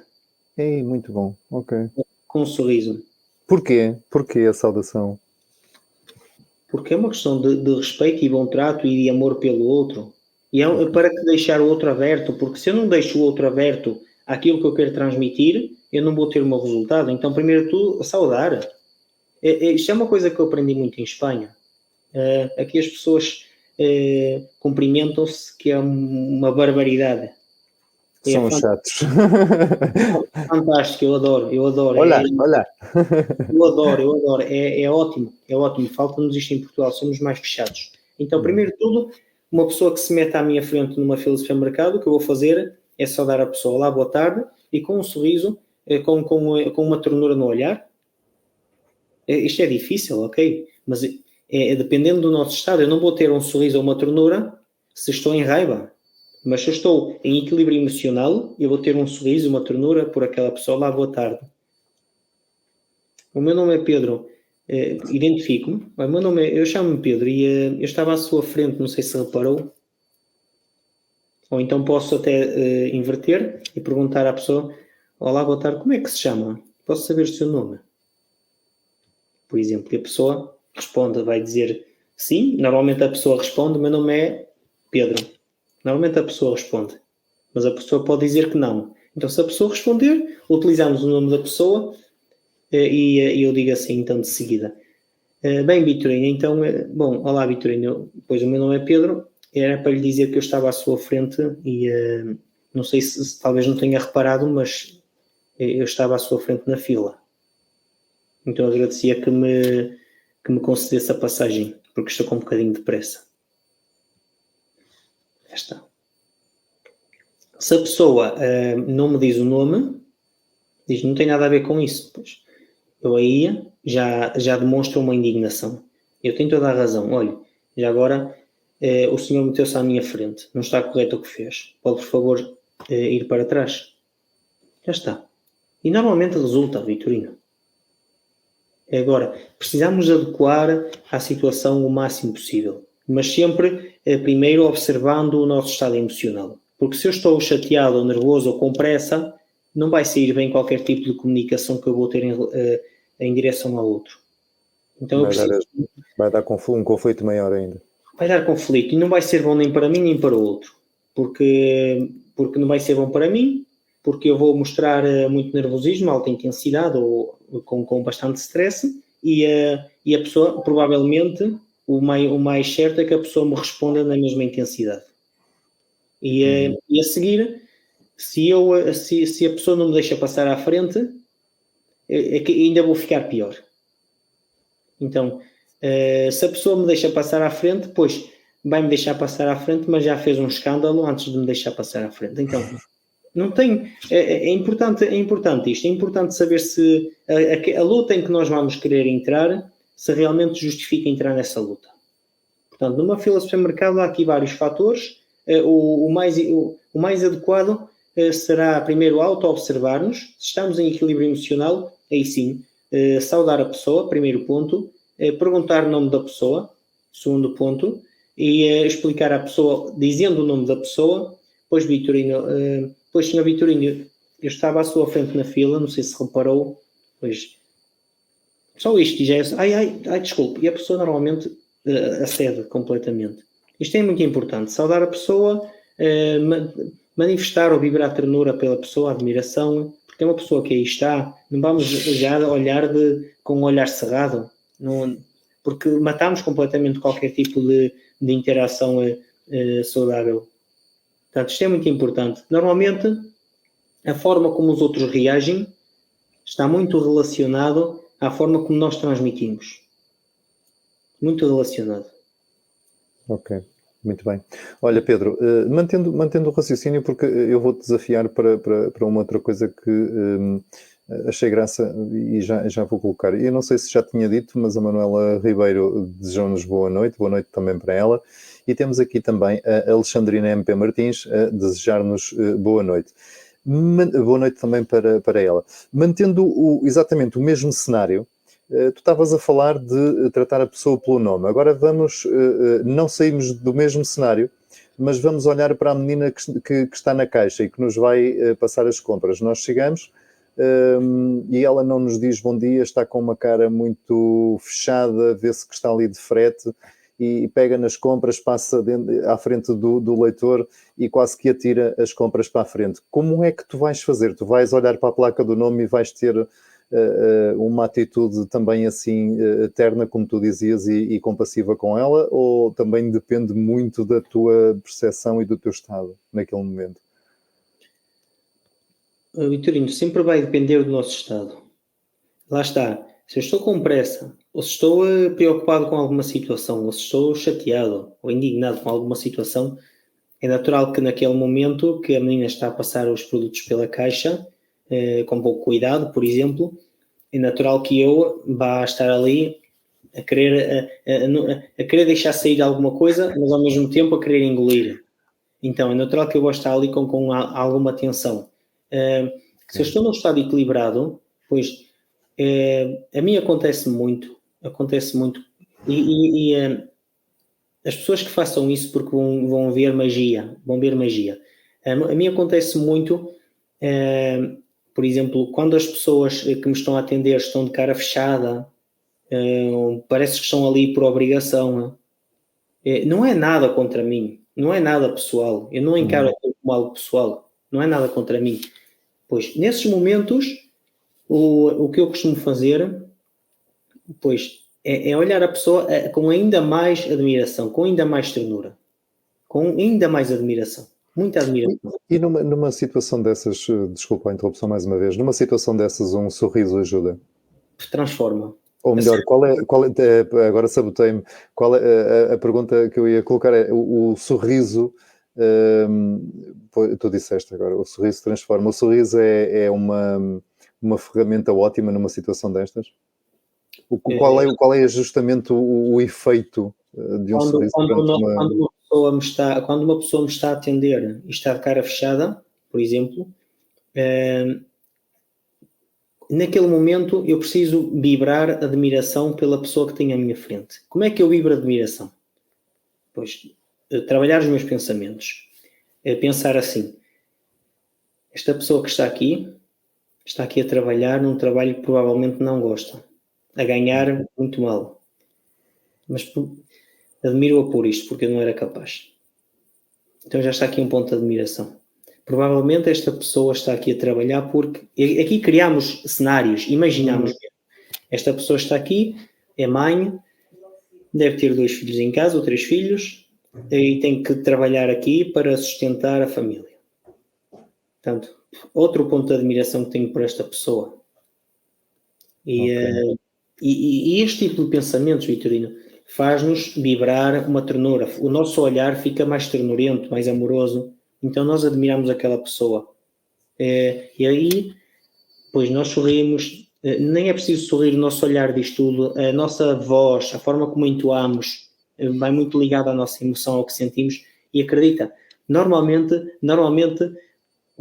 Ei, muito bom, ok. Com um sorriso. Porquê? Porquê a saudação? Porque é uma questão de respeito e bom trato e de amor pelo outro. E é para que deixar o outro aberto, porque se eu não deixo o outro aberto àquilo que eu quero transmitir, eu não vou ter o meu resultado. Então, primeiro de tudo, saudar. Isto é uma coisa que eu aprendi muito em Espanha. Aqui as pessoas cumprimentam-se, que é uma barbaridade. São chatos. Fantástico, eu adoro. Olá. Eu adoro. É ótimo. Falta-nos isto em Portugal, somos mais fechados. Então, primeiro de tudo, uma pessoa que se mete à minha frente numa fila de supermercado, o que eu vou fazer é saudar a pessoa, olá, boa tarde, e com um sorriso, com uma ternura no olhar. Isto é difícil, ok? Mas dependendo do nosso estado, eu não vou ter um sorriso ou uma ternura se estou em raiva. Mas se eu estou em equilíbrio emocional, eu vou ter um sorriso, uma ternura por aquela pessoa. Olá, boa tarde. O meu nome é Pedro. Identifico-me. Eu chamo-me Pedro e eu estava à sua frente, não sei se reparou. Ou então posso até inverter e perguntar à pessoa: olá, boa tarde, como é que se chama? Posso saber o seu nome? Por exemplo, e a pessoa responde, vai dizer sim. Normalmente a pessoa responde: meu nome é Pedro. Normalmente a pessoa responde, mas a pessoa pode dizer que não. Então, se a pessoa responder, utilizamos o nome da pessoa e eu digo assim, então, de seguida. Bem, Vitorino, então, bom, olá, Vitorino, pois o meu nome é Pedro, era para lhe dizer que eu estava à sua frente e não sei se talvez não tenha reparado, mas eu estava à sua frente na fila. Então agradecia que me concedesse a passagem, porque estou com um bocadinho de pressa. Já está. Se a pessoa não me diz o nome, diz, não tem nada a ver com isso, pois eu aí já demonstro uma indignação. Eu tenho toda a razão. Olha, já agora o senhor meteu-se à minha frente. Não está correto o que fez. Pode, por favor, ir para trás? Já está. E normalmente resulta, Vitorino. Agora, precisamos adequar à situação o máximo possível. Mas sempre, primeiro, observando o nosso estado emocional. Porque se eu estou chateado ou nervoso ou com pressa, não vai sair bem qualquer tipo de comunicação que eu vou ter em direção ao outro. Então vai dar um conflito maior ainda. Vai dar conflito e não vai ser bom nem para mim nem para o outro. Porque não vai ser bom para mim, porque eu vou mostrar muito nervosismo, alta intensidade ou com bastante stress e a pessoa, provavelmente, o mais certo é que a pessoa me responda na mesma intensidade. E a seguir, se a pessoa não me deixa passar à frente, é que ainda vou ficar pior. Então, se a pessoa me deixa passar à frente, pois vai-me deixar passar à frente, mas já fez um escândalo antes de me deixar passar à frente. Então, não tem... É importante isto. É importante saber se a luta em que nós vamos querer entrar, se realmente justifica entrar nessa luta. Portanto, numa fila de supermercado há aqui vários fatores. O mais adequado será primeiro auto-observar-nos. Se estamos em equilíbrio emocional, aí sim, saudar a pessoa, primeiro ponto, perguntar o nome da pessoa, segundo ponto, e explicar à pessoa, dizendo o nome da pessoa, pois Vitorino, pois senhor Vitorino, eu estava à sua frente na fila, não sei se reparou, pois só isto, já é, ai, desculpe, e a pessoa normalmente acede completamente. Isto é muito importante, saudar a pessoa, manifestar ou vibrar ternura pela pessoa, admiração, porque é uma pessoa que aí está, não vamos já olhar com um olhar cerrado, não, porque matamos completamente qualquer tipo de interação saudável. Portanto, isto é muito importante. Normalmente, a forma como os outros reagem está muito relacionado à forma como nós transmitimos. Muito relacionado. Ok. Muito bem. Olha, Pedro, mantendo o raciocínio, porque eu vou-te desafiar para uma outra coisa que achei graça e já vou colocar. Eu não sei se já tinha dito, mas a Manuela Ribeiro desejou-nos boa noite também para ela. E temos aqui também a Alexandrina MP Martins a desejar-nos boa noite. Boa noite também para ela. Mantendo exatamente o mesmo cenário, tu estavas a falar de tratar a pessoa pelo nome. Agora não saímos do mesmo cenário, mas vamos olhar para a menina que está na caixa e que nos vai passar as compras. Nós chegamos e ela não nos diz bom dia, está com uma cara muito fechada, vê-se que está ali de frete e pega nas compras, passa à frente do leitor e quase que atira as compras para a frente. Como é que tu vais fazer? Tu vais olhar para a placa do nome e vais ter uma atitude também assim terna, como tu dizias, e compassiva com ela, ou também depende muito da tua percepção e do teu estado naquele momento? Vitorino, sempre vai depender do nosso estado. Lá está. Se eu estou com pressa, ou se estou preocupado com alguma situação, ou se estou chateado ou indignado com alguma situação, é natural que naquele momento que a menina está a passar os produtos pela caixa, com pouco cuidado, por exemplo, é natural que eu vá estar ali a querer deixar sair alguma coisa, mas ao mesmo tempo a querer engolir. Então é natural que eu vou estar ali com alguma tensão. Se eu estou num estado equilibrado, pois a mim acontece muito, e as pessoas que façam isso porque vão ver magia. A mim acontece muito, por exemplo, quando as pessoas que me estão a atender estão de cara fechada, parece que estão ali por obrigação. Não é nada contra mim, não é nada pessoal, eu não encaro aquilo como algo pessoal, não é nada contra mim. Pois, nesses momentos, o que eu costumo fazer, pois, é olhar a pessoa com ainda mais admiração, com ainda mais ternura, com ainda mais admiração, muita admiração. E numa situação dessas, desculpa a interrupção mais uma vez, numa situação dessas um sorriso ajuda? Transforma. Ou melhor, agora sabotei-me, qual é a pergunta que eu ia colocar é o sorriso, tu disseste agora, o sorriso transforma. O sorriso é uma ferramenta ótima numa situação destas? Qual é justamente o efeito de um sorriso perante quando uma pessoa me está a atender e está de cara fechada, por exemplo, naquele momento eu preciso vibrar admiração pela pessoa que tem à minha frente. Como é que eu vibro admiração? Pois, trabalhar os meus pensamentos. Pensar assim, esta pessoa que está aqui a trabalhar num trabalho que provavelmente não gosta, a ganhar muito mal. Mas admiro-a por isto, porque eu não era capaz. Então já está aqui um ponto de admiração. Provavelmente esta pessoa está aqui a trabalhar porque... Aqui criamos cenários, imaginamos. Esta pessoa está aqui, é mãe, deve ter 2 filhos em casa, ou 3 filhos, e tem que trabalhar aqui para sustentar a família. Portanto, outro ponto de admiração que tenho por esta pessoa. E este tipo de pensamentos, Vitorino, faz-nos vibrar uma ternura. O nosso olhar fica mais ternurento, mais amoroso. Então nós admiramos aquela pessoa. E aí, pois nós sorrimos. Nem é preciso sorrir, o nosso olhar diz tudo. A nossa voz, a forma como entoamos, vai muito ligada à nossa emoção, ao que sentimos. E acredita, normalmente,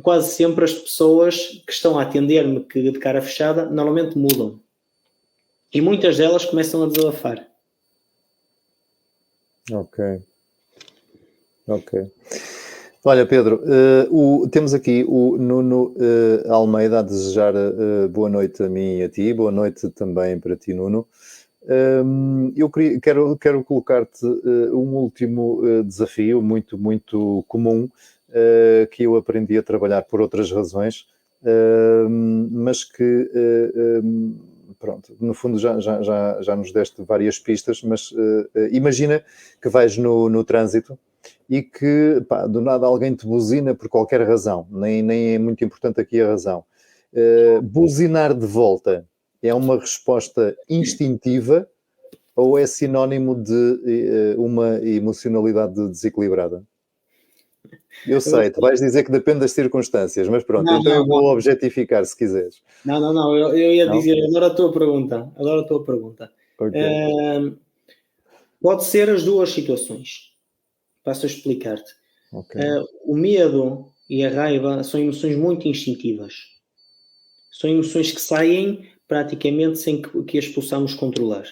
quase sempre as pessoas que estão a atender-me de cara fechada, normalmente mudam. E muitas delas começam a desabafar. Ok. Olha, Pedro, temos aqui o Nuno Almeida a desejar boa noite a mim e a ti, boa noite também para ti, Nuno. Eu quero colocar-te um último desafio muito, muito comum que eu aprendi a trabalhar por outras razões, mas que, pronto, no fundo já nos deste várias pistas, mas imagina que vais no trânsito e que, pá, do nada alguém te buzina por qualquer razão, nem é muito importante aqui a razão. Buzinar de volta é uma resposta instintiva ou é sinónimo de uma emocionalidade desequilibrada? Eu sei, tu vais dizer que depende das circunstâncias, mas pronto, então eu vou objetificar se quiseres. Não, eu ia dizer, adoro a tua pergunta. Okay. Pode ser as duas situações. Passo a explicar-te. Okay. O medo e a raiva são emoções muito instintivas. São emoções que saem praticamente sem que as possamos controlar.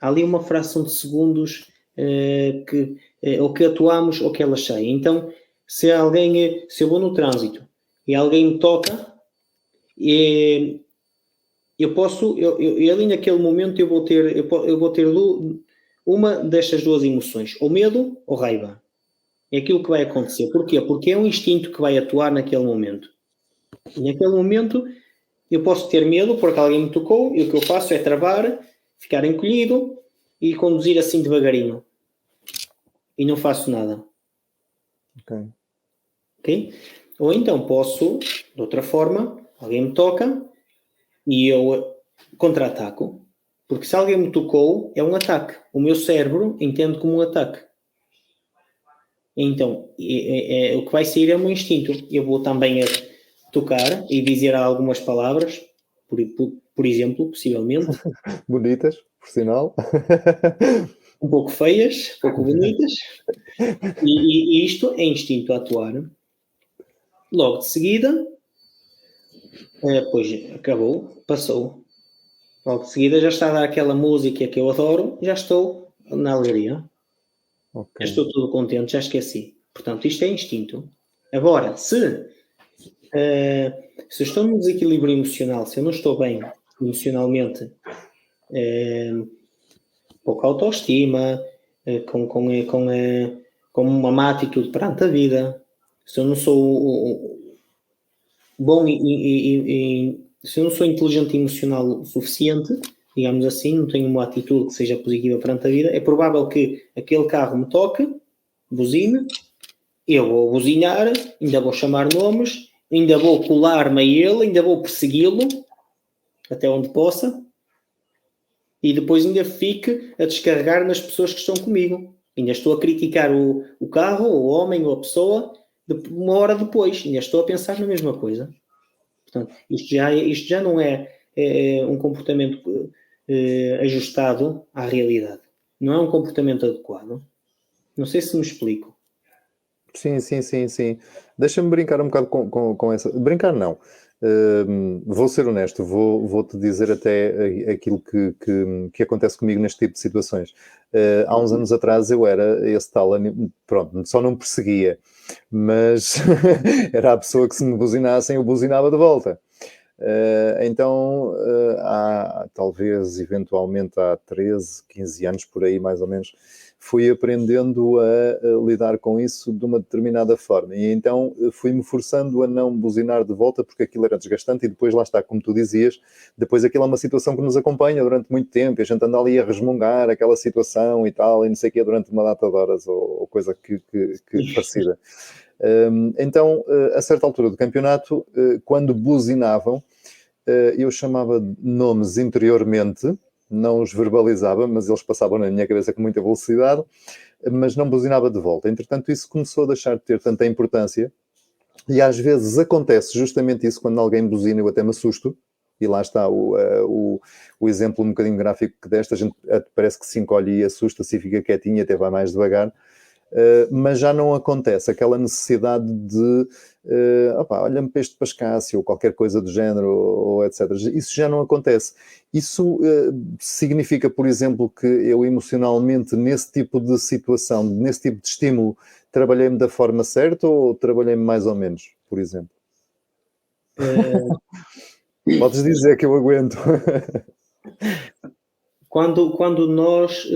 Há ali uma fração de segundos ou que atuamos ou que elas saem. Então, se eu vou no trânsito e alguém me toca, eu ali naquele momento eu vou ter uma destas duas emoções, ou medo ou raiva. É aquilo que vai acontecer. Porquê? Porque é um instinto que vai atuar naquele momento. E naquele momento eu posso ter medo porque alguém me tocou e o que eu faço é travar, ficar encolhido e conduzir assim devagarinho. E não faço nada. Ok? Ou então posso, de outra forma, alguém me toca e eu contra-ataco. Porque se alguém me tocou, é um ataque. O meu cérebro entende como um ataque. Então, o que vai sair é o meu instinto. Eu vou também tocar e dizer algumas palavras, por exemplo, possivelmente. Bonitas, por sinal. um pouco feias, um pouco bonitas, e isto é instinto a atuar. Logo de seguida, pois acabou, passou. Logo de seguida já está a dar aquela música que eu adoro, já estou na alegria. Ok. Já estou todo contente, já esqueci. Portanto, isto é instinto. Agora, se eu estou num desequilíbrio emocional, se eu não estou bem emocionalmente, pouca autoestima, com uma má atitude perante a vida, se eu não sou bom se eu não sou inteligente e emocional o suficiente, digamos assim, não tenho uma atitude que seja positiva perante a vida, é provável que aquele carro me toque, buzine, eu vou buzinar, ainda vou chamar nomes, ainda vou colar-me a ele, ainda vou persegui-lo até onde possa, e depois ainda fique a descarregar nas pessoas que estão comigo. Ainda estou a criticar o carro, o homem ou a pessoa, uma hora depois, ainda estou a pensar na mesma coisa. Portanto, isto já não é um comportamento ajustado à realidade. Não é um comportamento adequado. Não sei se me explico. Sim, sim, sim, sim. Deixa-me brincar um bocado com essa. Brincar não. Vou ser honesto, vou-te dizer até aquilo que acontece comigo neste tipo de situações. Há uns anos atrás eu era esse tal, pronto, só não perseguia, mas era a pessoa que se me buzinassem, eu buzinava de volta. Então, há talvez, eventualmente, há 13, 15 anos por aí, mais ou menos, fui aprendendo a lidar com isso de uma determinada forma. E então fui-me forçando a não buzinar de volta, porque aquilo era desgastante, e depois lá está, como tu dizias, depois aquilo é uma situação que nos acompanha durante muito tempo, e a gente anda ali a resmungar aquela situação e tal, e não sei o quê, durante uma data de horas, ou coisa que parecida. Então, a certa altura do campeonato, quando buzinavam, eu chamava nomes interiormente, não os verbalizava, mas eles passavam na minha cabeça com muita velocidade, mas não buzinava de volta. Entretanto, isso começou a deixar de ter tanta importância, e às vezes acontece justamente isso quando alguém buzina, eu até me assusto, e lá está o exemplo um bocadinho gráfico que deste, a gente parece que se encolhe e assusta-se e fica quietinho e até vai mais devagar. Mas já não acontece aquela necessidade de olha-me para este pascácio ou qualquer coisa do género, ou etc. Isso já não acontece. Isso significa, por exemplo, que eu emocionalmente, nesse tipo de situação, nesse tipo de estímulo, trabalhei-me da forma certa ou trabalhei-me mais ou menos, por exemplo? Podes dizer que eu aguento. Quando nós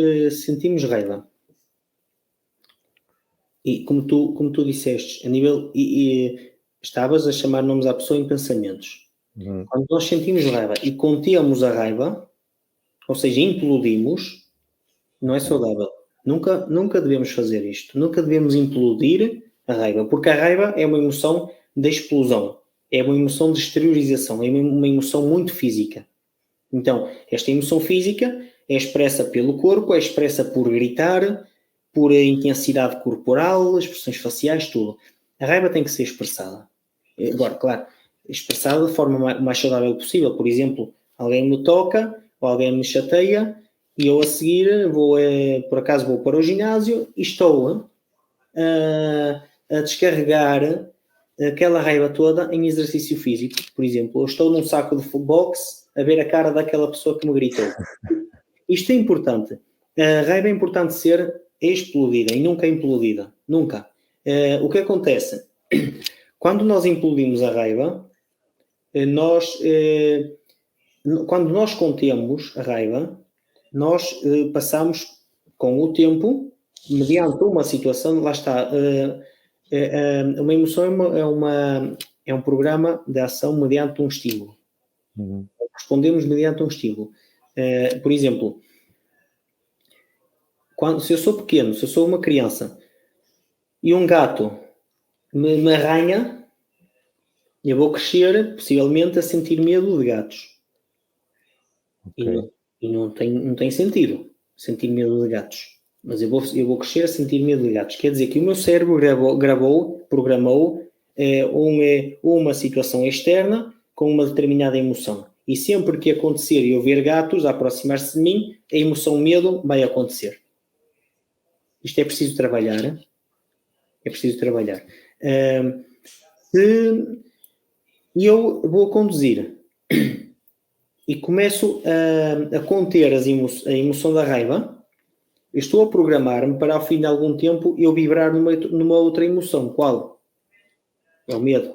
sentimos raiva, e como tu disseste, a nível estavas a chamar nomes à pessoa em pensamentos. Quando nós sentimos raiva e contemos a raiva, ou seja, implodimos, não é saudável. Nunca devemos fazer isto. Nunca devemos implodir a raiva, porque a raiva é uma emoção de explosão, é uma emoção de exteriorização, é uma emoção muito física. Então, esta emoção física é expressa pelo corpo, é expressa por gritar, por intensidade corporal, expressões faciais, tudo. A raiva tem que ser expressada. Agora, claro, expressada de forma mais saudável possível. Por exemplo, alguém me toca, ou alguém me chateia, e eu a seguir por acaso vou para o ginásio e estou a descarregar aquela raiva toda em exercício físico. Por exemplo, eu estou num saco de boxe a ver a cara daquela pessoa que me gritou. Isto é importante. A raiva é importante ser explodida e nunca implodida. Nunca. O que acontece? Quando nós implodimos a raiva, quando nós contemos a raiva, nós passamos com o tempo, mediante uma situação, lá está, uma emoção é um programa de ação mediante um estímulo. Respondemos mediante um estímulo. Por exemplo, se eu sou pequeno, se eu sou uma criança e um gato me arranha, eu vou crescer, possivelmente, a sentir medo de gatos. Okay. E não tem sentido sentir medo de gatos. Mas eu vou crescer a sentir medo de gatos. Quer dizer que o meu cérebro programou uma situação externa com uma determinada emoção. E sempre que acontecer e eu ver gatos a aproximar-se de mim, a emoção medo vai acontecer. Isto é preciso trabalhar. É preciso trabalhar. Se eu vou conduzir e começo a conter a emoção da raiva, eu estou a programar-me para, ao fim de algum tempo, eu vibrar numa outra emoção. Qual? É o medo.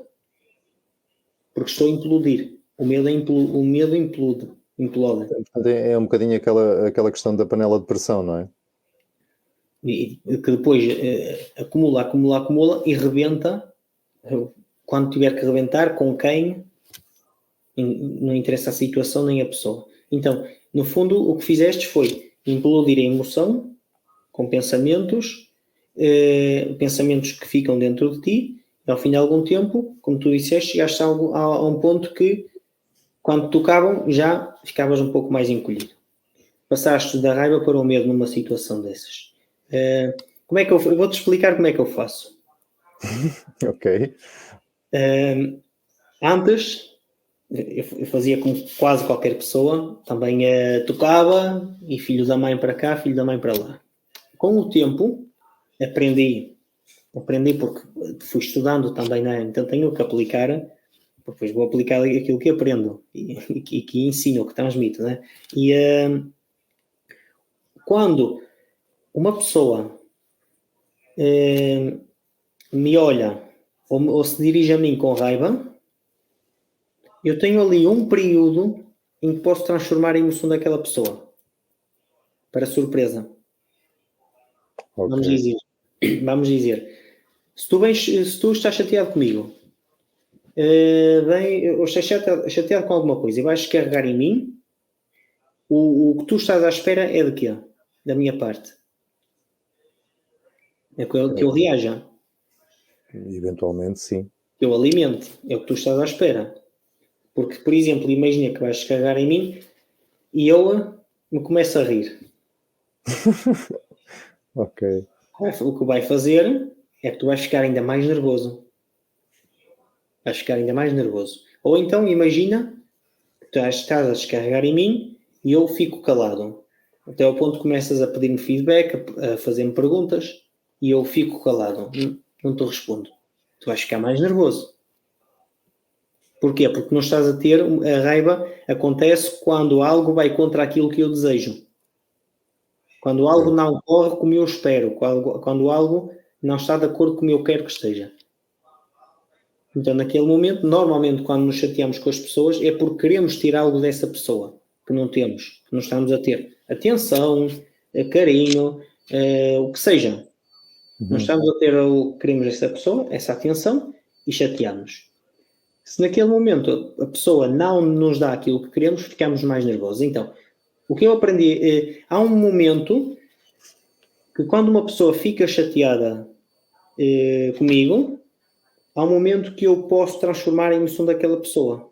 Porque estou a implodir. O medo implode. Portanto, é um bocadinho aquela questão da panela de pressão, não é? E que depois acumula e rebenta quando tiver que rebentar, com quem, não interessa a situação nem a pessoa. Então, no fundo, o que fizeste foi implodir a emoção com pensamentos que ficam dentro de ti, e ao fim de algum tempo, como tu disseste, chegaste a um ponto que, quando tocavam, já ficavas um pouco mais encolhido. Passaste da raiva para o medo numa situação dessas. Como é que eu vou-te explicar como é que eu faço. Ok. Antes, eu fazia como quase qualquer pessoa, também tocava, e filho da mãe para cá, filho da mãe para lá. Com o tempo, aprendi porque fui estudando também, né? Então tenho que aplicar, depois vou aplicar aquilo que aprendo e que ensino, que transmito, né? E quando uma pessoa me olha ou se dirige a mim com raiva, eu tenho ali um período em que posso transformar a emoção daquela pessoa para surpresa. Okay. Vamos dizer, se tu estás chateado comigo, ou estás chateado com alguma coisa e vais carregar em mim, o que tu estás à espera é de quê? Da minha parte. É que eu reaja. Eventualmente, sim. Que eu alimente. É o que tu estás à espera. Porque, por exemplo, imagina que vais carregar em mim e eu me começo a rir. Ok. O que vai fazer é que tu vais ficar ainda mais nervoso. Vais ficar ainda mais nervoso. Ou então, imagina que tu estás a descarregar em mim e eu fico calado. Até ao ponto que começas a pedir-me feedback, a fazer-me perguntas, e eu fico calado. Não te respondo. Tu vais ficar mais nervoso. Porquê? Porque não estás a ter... A raiva acontece quando algo vai contra aquilo que eu desejo. Quando algo não corre como eu espero. Quando algo não está de acordo com como eu quero que esteja. Então, naquele momento, normalmente, quando nos chateamos com as pessoas, é porque queremos ter algo dessa pessoa que não temos, que não estamos a ter. Atenção, carinho, o que seja. Não estamos a ter o que queremos dessa pessoa, essa atenção, e chateamos. Se naquele momento a pessoa não nos dá aquilo que queremos, ficamos mais nervosos. Então, o que eu aprendi, há um momento que quando uma pessoa fica chateada comigo, há um momento que eu posso transformar a emoção daquela pessoa.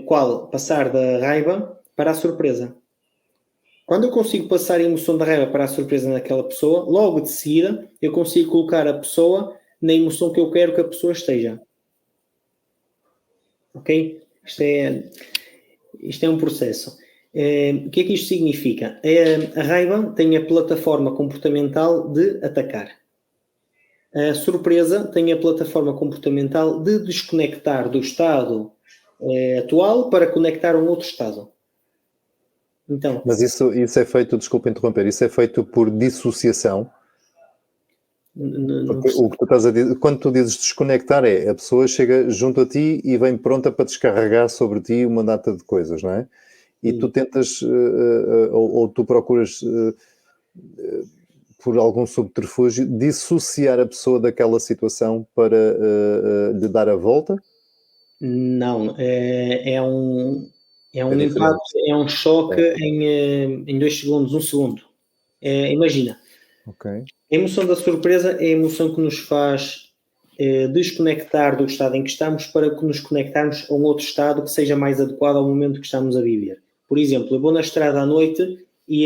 Qual? Passar da raiva para a surpresa. Quando eu consigo passar a emoção da raiva para a surpresa naquela pessoa, logo de seguida, eu consigo colocar a pessoa na emoção que eu quero que a pessoa esteja. Ok? Isto é um processo. O que é que isto significa? A raiva tem a plataforma comportamental de atacar. A surpresa tem a plataforma comportamental de desconectar do estado atual para conectar a um outro estado. Então, mas isso é feito, desculpa interromper, isso é feito por dissociação? O que tu estás a dizer, quando tu dizes desconectar, a pessoa chega junto a ti e vem pronta para descarregar sobre ti uma data de coisas, não é? E tu tentas, ou tu procuras, por algum subterfúgio, dissociar a pessoa daquela situação para lhe dar a volta? Não, é um impacto, é um choque em 2 segundos, 1 segundo. Imagina, okay. A emoção da surpresa é a emoção que nos faz desconectar do estado em que estamos para que nos conectarmos a um outro estado que seja mais adequado ao momento que estamos a viver. Por exemplo, eu vou na estrada à noite e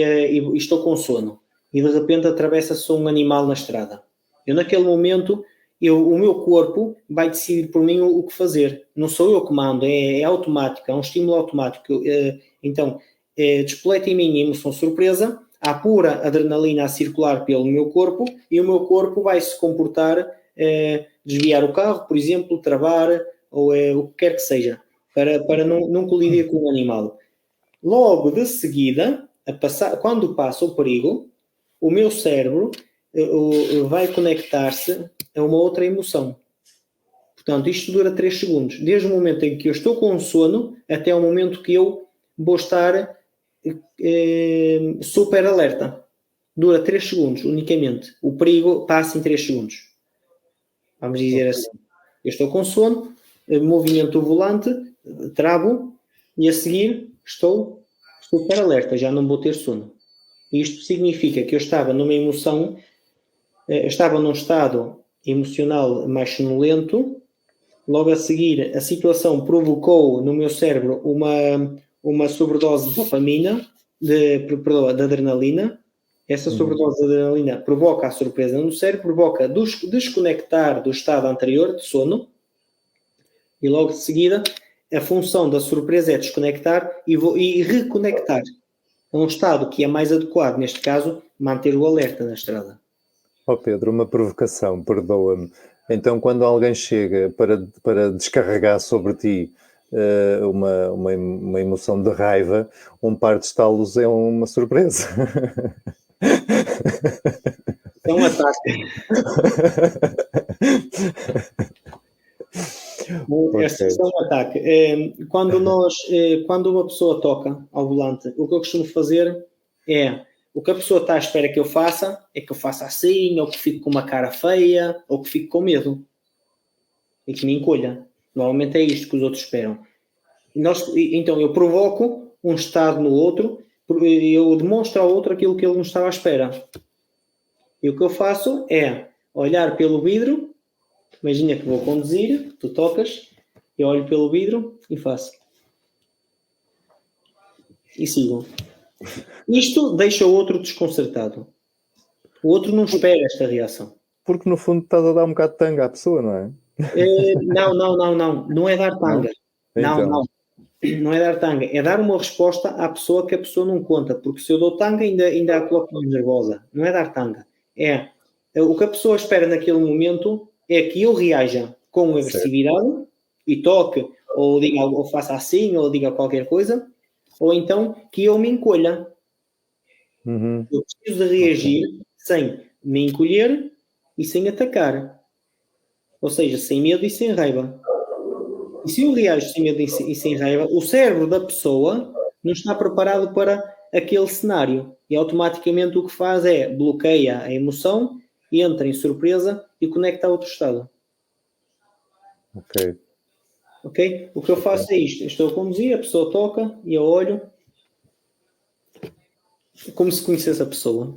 estou com sono e de repente atravessa-se um animal na estrada. Eu naquele momento, o meu corpo vai decidir por mim o que fazer. Não sou eu que mando, é automático, é um estímulo automático. Então, despoleta em mim a emoção surpresa, há pura adrenalina a circular pelo meu corpo e o meu corpo vai se comportar, desviar o carro, por exemplo, travar ou o que quer que seja, para não colidir com o animal. Logo de seguida, quando passa o perigo, o meu cérebro vai conectar-se a uma outra emoção. Portanto, isto dura 3 segundos. Desde o momento em que eu estou com sono até o momento que eu vou estar super alerta. Dura 3 segundos, unicamente. O perigo passa em 3 segundos. Vamos dizer assim. Eu estou com sono, movimento o volante, travo e a seguir estou super alerta, já não vou ter sono. Isto significa que eu estava numa emoção, estava num estado emocional mais sonolento. Logo a seguir, a situação provocou no meu cérebro uma sobredose de dopamina, de adrenalina. Essa sobredose de adrenalina provoca a surpresa no cérebro, provoca desconectar do estado anterior de sono, e logo de seguida a função da surpresa é desconectar e reconectar a um estado que é mais adequado, neste caso, manter o alerta na estrada. Pedro, uma provocação, perdoa-me. Então, quando alguém chega para descarregar sobre ti uma emoção de raiva, um par de estalos é uma surpresa. É um ataque. Esta é um ataque. Quando uma pessoa toca ao volante, o que eu costumo fazer é, o que a pessoa está à espera que eu faça, é que eu faça assim, ou que fique com uma cara feia, ou que fique com medo. E que me encolha. Normalmente é isto que os outros esperam. Então eu provoco um estado no outro, eu demonstro ao outro aquilo que ele não estava à espera. E o que eu faço é olhar pelo vidro. Imagina que vou conduzir, tu tocas, eu olho pelo vidro e faço. E sigo. Isto deixa o outro desconcertado. O outro não espera esta reação. Porque no fundo estás a dar um bocado de tanga à pessoa, não é? Não. Não é dar tanga. Então. Não é dar tanga. É dar uma resposta à pessoa que a pessoa não conta. Porque se eu dou tanga, ainda a coloco mais nervosa. Não é dar tanga. O que a pessoa espera naquele momento é que eu reaja com agressividade e toque, ou diga, ou faça assim, ou diga qualquer coisa, ou então que eu me encolha. Eu preciso de reagir sem me encolher e sem atacar. Ou seja, sem medo e sem raiva. E se eu reajo sem medo e sem raiva, o cérebro da pessoa não está preparado para aquele cenário. E automaticamente o que faz é bloqueia a emoção, entra em surpresa e conecta a outro estado. Ok? O que eu faço é isto. Eu estou a conduzir, a pessoa toca e eu olho. É como se conhecesse a pessoa.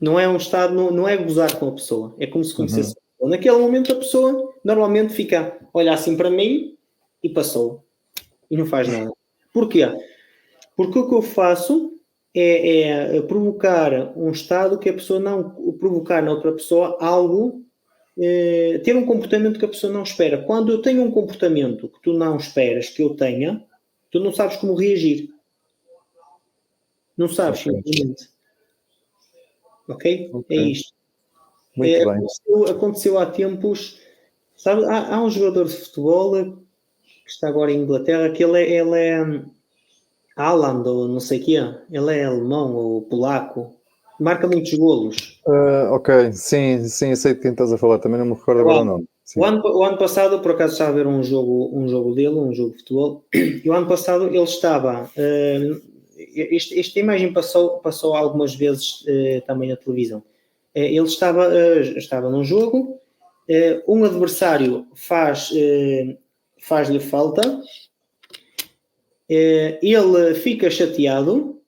Não é um estado, não é gozar com a pessoa. É como se conhecesse a pessoa. Naquele momento a pessoa normalmente fica a olhar assim para mim e passou. E não faz nada. Porquê? Porque o que eu faço é provocar um estado que a pessoa não... Provocar na outra pessoa algo... ter um comportamento que a pessoa não espera. Quando eu tenho um comportamento que tu não esperas que eu tenha, tu não sabes como reagir. Não sabes, simplesmente. Ok? É isto. Muito bem. Aconteceu há tempos... Sabe, há um jogador de futebol que está agora em Inglaterra, que ele é Haaland, ou não sei o quê. Ele é alemão ou polaco. Marca muitos golos. Sim, sei de quem estás a falar. Também não me recordo agora o nome. O ano passado, por acaso, estava a ver um jogo dele, um jogo de futebol, e o ano passado ele estava... esta imagem passou algumas vezes também na televisão. Ele estava num jogo, um adversário faz-lhe falta, ele fica chateado,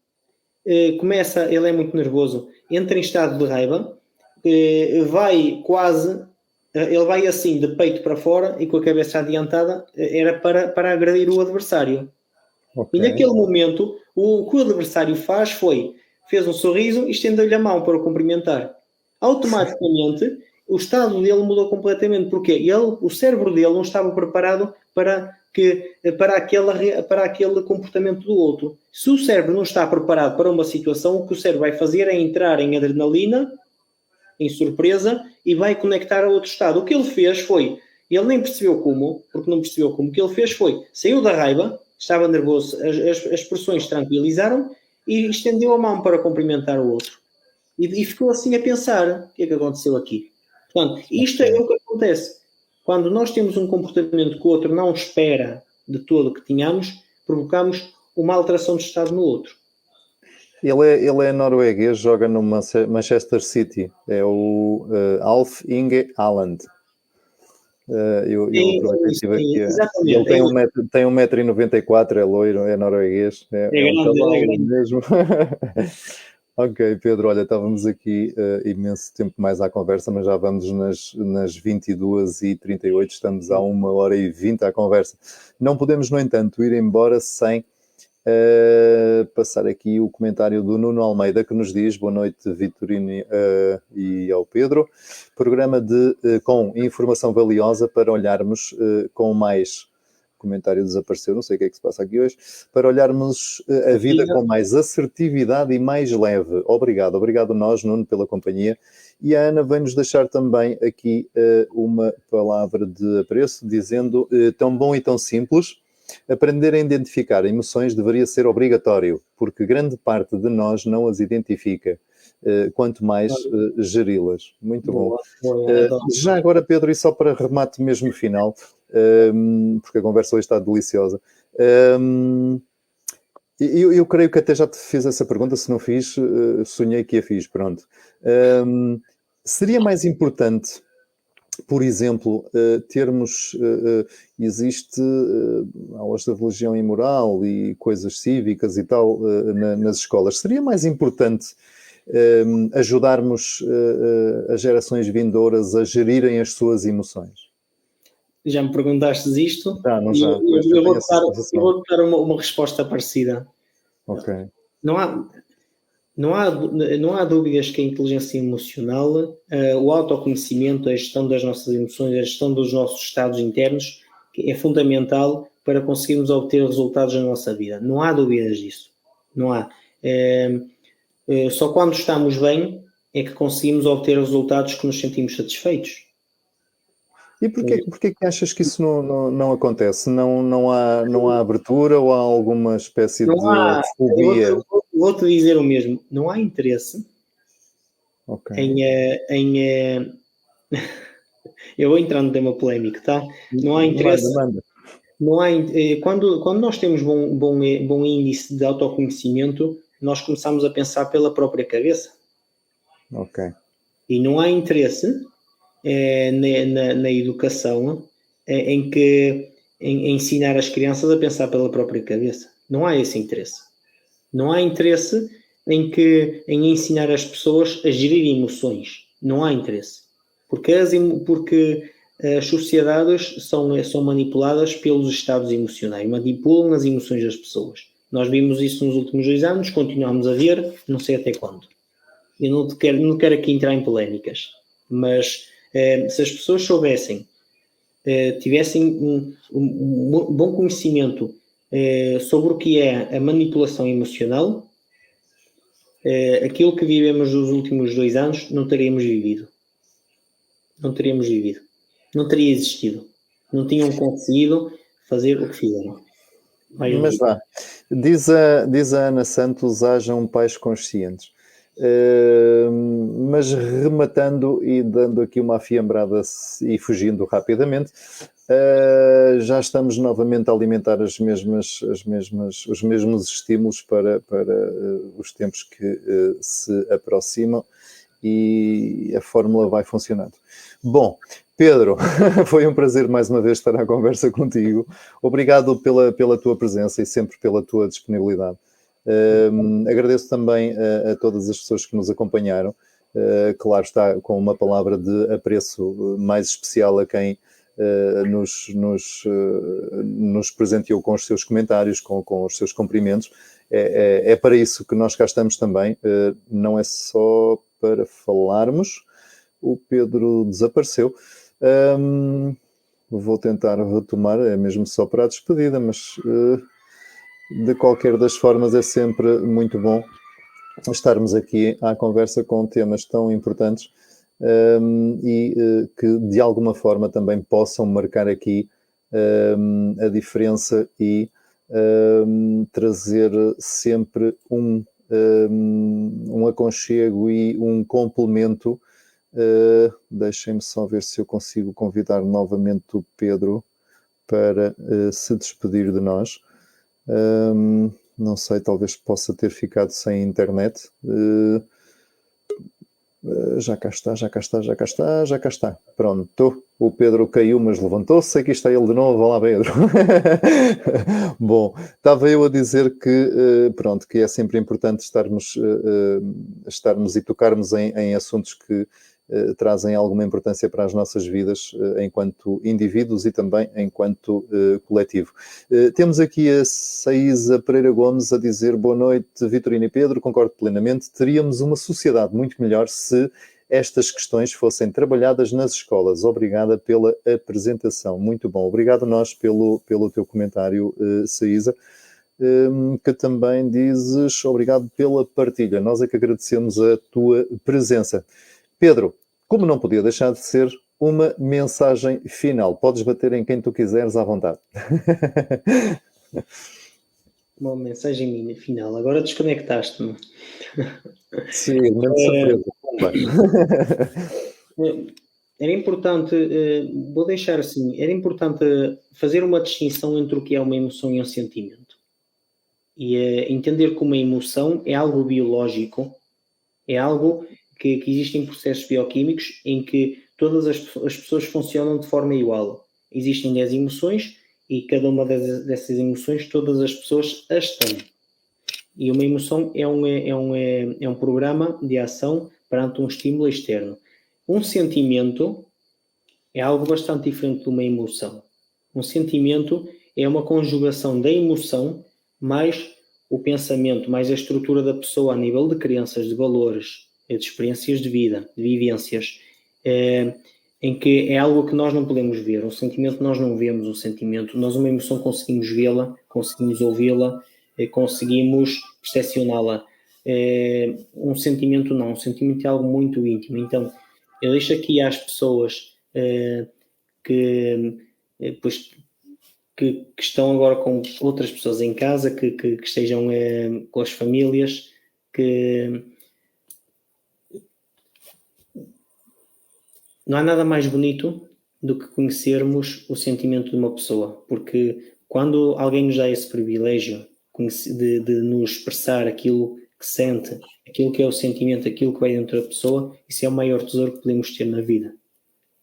ele é muito nervoso, entra em estado de raiva, ele vai assim de peito para fora e com a cabeça adiantada, era para agredir o adversário. E naquele momento o que o adversário fez um sorriso e estendeu-lhe a mão para o cumprimentar. Automaticamente o estado dele mudou completamente. Porque o cérebro dele não estava preparado para aquele comportamento do outro. Se o cérebro não está preparado para uma situação, o que o cérebro vai fazer é entrar em adrenalina, em surpresa, e vai conectar a outro estado. O que ele fez foi, ele nem percebeu como, porque não percebeu como, o que ele fez foi, saiu da raiva, estava nervoso, as expressões tranquilizaram e estendeu a mão para cumprimentar o outro. E ficou assim a pensar, o que é que aconteceu aqui? Portanto, isto é o que acontece. Quando nós temos um comportamento que o outro não espera de todo que tenhamos, provocamos uma alteração de estado no outro. Ele é norueguês, joga no Manchester City. É o Alf Inge Haaland. Eu aproveitei e estive aqui. Ele tem 1,94 m, é loiro, é norueguês. É um cavalo mesmo. Ok, Pedro, olha, estávamos aqui imenso tempo mais à conversa, mas já vamos nas 22h38, estamos há 1h20 à conversa. Não podemos, no entanto, ir embora sem passar aqui o comentário do Nuno Almeida, que nos diz: boa noite, Vitorino e ao Pedro. Programa com informação valiosa para olharmos com mais... O comentário desapareceu, não sei o que é que se passa aqui hoje. Para olharmos a vida com mais assertividade e mais leve. Obrigado nós, Nuno, pela companhia. E a Ana vem-nos deixar também aqui uma palavra de apreço, dizendo: tão bom e tão simples. Aprender a identificar emoções deveria ser obrigatório, porque grande parte de nós não as identifica, quanto mais geri-las. Muito bom. Já agora, Pedro, e só para remate mesmo final, porque a conversa hoje está deliciosa, eu creio que até já te fiz essa pergunta, se não fiz, sonhei que a fiz, pronto. Seria mais importante, por exemplo, termos, existe aulas de religião e moral e coisas cívicas e tal nas escolas. Seria mais importante ajudarmos as gerações vindouras a gerirem as suas emoções? Já me perguntaste isto? Já. Eu vou dar uma resposta parecida. Ok. Não há dúvidas que a inteligência emocional, o autoconhecimento, a gestão das nossas emoções, a gestão dos nossos estados internos é fundamental para conseguirmos obter resultados na nossa vida. Não há dúvidas disso. Não há. Só quando estamos bem é que conseguimos obter resultados que nos sentimos satisfeitos. E porquê que achas que isso não acontece? Não há abertura ou há alguma espécie de fobia? Vou-te dizer o mesmo. Não há interesse em eu vou entrar no tema polémico, tá? Não há interesse. Não há, quando nós temos bom índice de autoconhecimento, nós começamos a pensar pela própria cabeça. Ok. E não há interesse na educação em ensinar as crianças a pensar pela própria cabeça. Não há esse interesse. Não há interesse em ensinar as pessoas a gerir emoções. Não há interesse. Porque as sociedades são manipuladas pelos estados emocionais, manipulam as emoções das pessoas. Nós vimos isso nos últimos 2 anos, continuamos a ver, não sei até quando. Eu não quero aqui entrar em polémicas, mas se as pessoas soubessem, tivessem um bom conhecimento sobre o que é a manipulação emocional, aquilo que vivemos nos últimos 2 anos não teríamos vivido. Não teria existido. Não tinham conseguido fazer o que fizeram. Mas vá, diz a Ana Santos: hajam pais conscientes. Mas rematando e dando aqui uma afiambrada e fugindo rapidamente, já estamos novamente a alimentar os mesmos estímulos para os tempos que se aproximam, e a fórmula vai funcionando. Bom, Pedro, foi um prazer mais uma vez estar à conversa contigo. Obrigado pela tua presença e sempre pela tua disponibilidade. Agradeço também a todas as pessoas que nos acompanharam. Claro está, com uma palavra de apreço mais especial a quem nos presenteou com os seus comentários, com os seus cumprimentos. É para isso que nós cá estamos também. Não é só para falarmos. o Pedro desapareceu. Vou tentar retomar, é mesmo só para a despedida, mas de qualquer das formas é sempre muito bom estarmos aqui à conversa com temas tão importantes e que de alguma forma também possam marcar aqui a diferença e trazer sempre um aconchego e um complemento. Deixem-me só ver se eu consigo convidar novamente o Pedro para se despedir de nós. Não sei, talvez possa ter ficado sem internet. Já cá está. Pronto, o Pedro caiu, mas levantou-se. Aqui está ele de novo. Olá, Pedro. Bom, estava eu a dizer que, pronto, que é sempre importante estarmos e tocarmos em assuntos que trazem alguma importância para as nossas vidas enquanto indivíduos e também enquanto coletivo. Temos aqui a Saísa Pereira Gomes a dizer: boa noite, Vitorino e Pedro, concordo plenamente, teríamos uma sociedade muito melhor se estas questões fossem trabalhadas nas escolas. Obrigada pela apresentação. Muito bom. Obrigado nós pelo teu comentário, Saísa. Que também dizes obrigado pela partilha. Nós é que agradecemos a tua presença. Pedro, como não podia deixar de ser, uma mensagem final. Podes bater em quem tu quiseres à vontade. Uma mensagem minha final. Agora desconectaste-me. Sim, mesmo surpresa. Era importante, vou deixar assim, era importante fazer uma distinção entre o que é uma emoção e um sentimento. E entender que uma emoção é algo biológico, é algo que existem processos bioquímicos em que todas as pessoas funcionam de forma igual. Existem 10 emoções e cada uma dessas emoções todas as pessoas as têm. E uma emoção é um programa de ação perante um estímulo externo. Um sentimento é algo bastante diferente de uma emoção. Um sentimento é uma conjugação da emoção mais o pensamento, mais a estrutura da pessoa a nível de crenças, de valores, de experiências de vida, de vivências, em que é algo que nós não podemos ver. Um sentimento nós não vemos, um sentimento. Nós uma emoção conseguimos vê-la, conseguimos ouvi-la, conseguimos percepcioná-la. Um sentimento não. Um sentimento é algo muito íntimo. Então, eu deixo aqui às pessoas que estão agora com outras pessoas em casa, que estejam com as famílias, que não há nada mais bonito do que conhecermos o sentimento de uma pessoa, porque quando alguém nos dá esse privilégio de nos expressar aquilo que sente, aquilo que é o sentimento, aquilo que vai dentro da pessoa, isso é o maior tesouro que podemos ter na vida,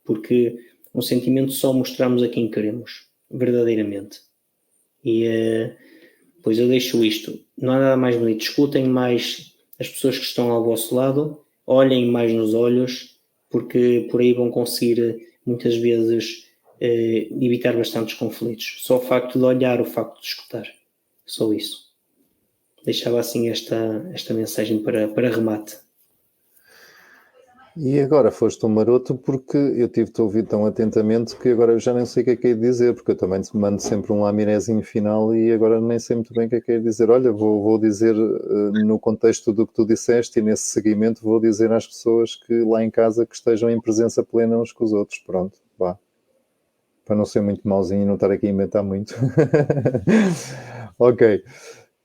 porque um sentimento só mostramos a quem queremos, verdadeiramente. E pois eu deixo isto, não há nada mais bonito, escutem mais as pessoas que estão ao vosso lado, olhem mais nos olhos, porque por aí vão conseguir muitas vezes evitar bastantes conflitos. Só o facto de olhar, o facto de escutar, só isso. Deixava assim esta mensagem para remate. E agora foste um maroto porque eu tive-te a ouvir tão atentamente que agora eu já nem sei o que é que é de dizer, porque eu também te mando sempre um laminézinho final e agora nem sei muito bem o que é de dizer. Olha, vou dizer no contexto do que tu disseste e nesse seguimento vou dizer às pessoas que lá em casa que estejam em presença plena uns com os outros. Pronto, vá. Para não ser muito mauzinho e não estar aqui a inventar muito. Ok.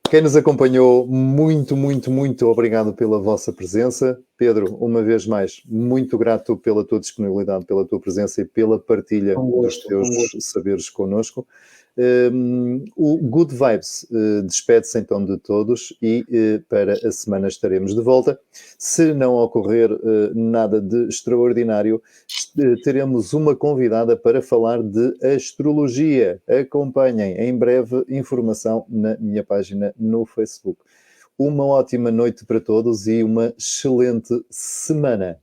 Quem nos acompanhou, muito, muito, muito obrigado pela vossa presença. Pedro, uma vez mais, muito grato pela tua disponibilidade, pela tua presença e pela partilha dos teus saberes connosco. O Good Vibes despede-se então de todos e para a semana estaremos de volta. Se não ocorrer nada de extraordinário, teremos uma convidada para falar de astrologia. Acompanhem em breve informação na minha página no Facebook. Uma ótima noite para todos e uma excelente semana.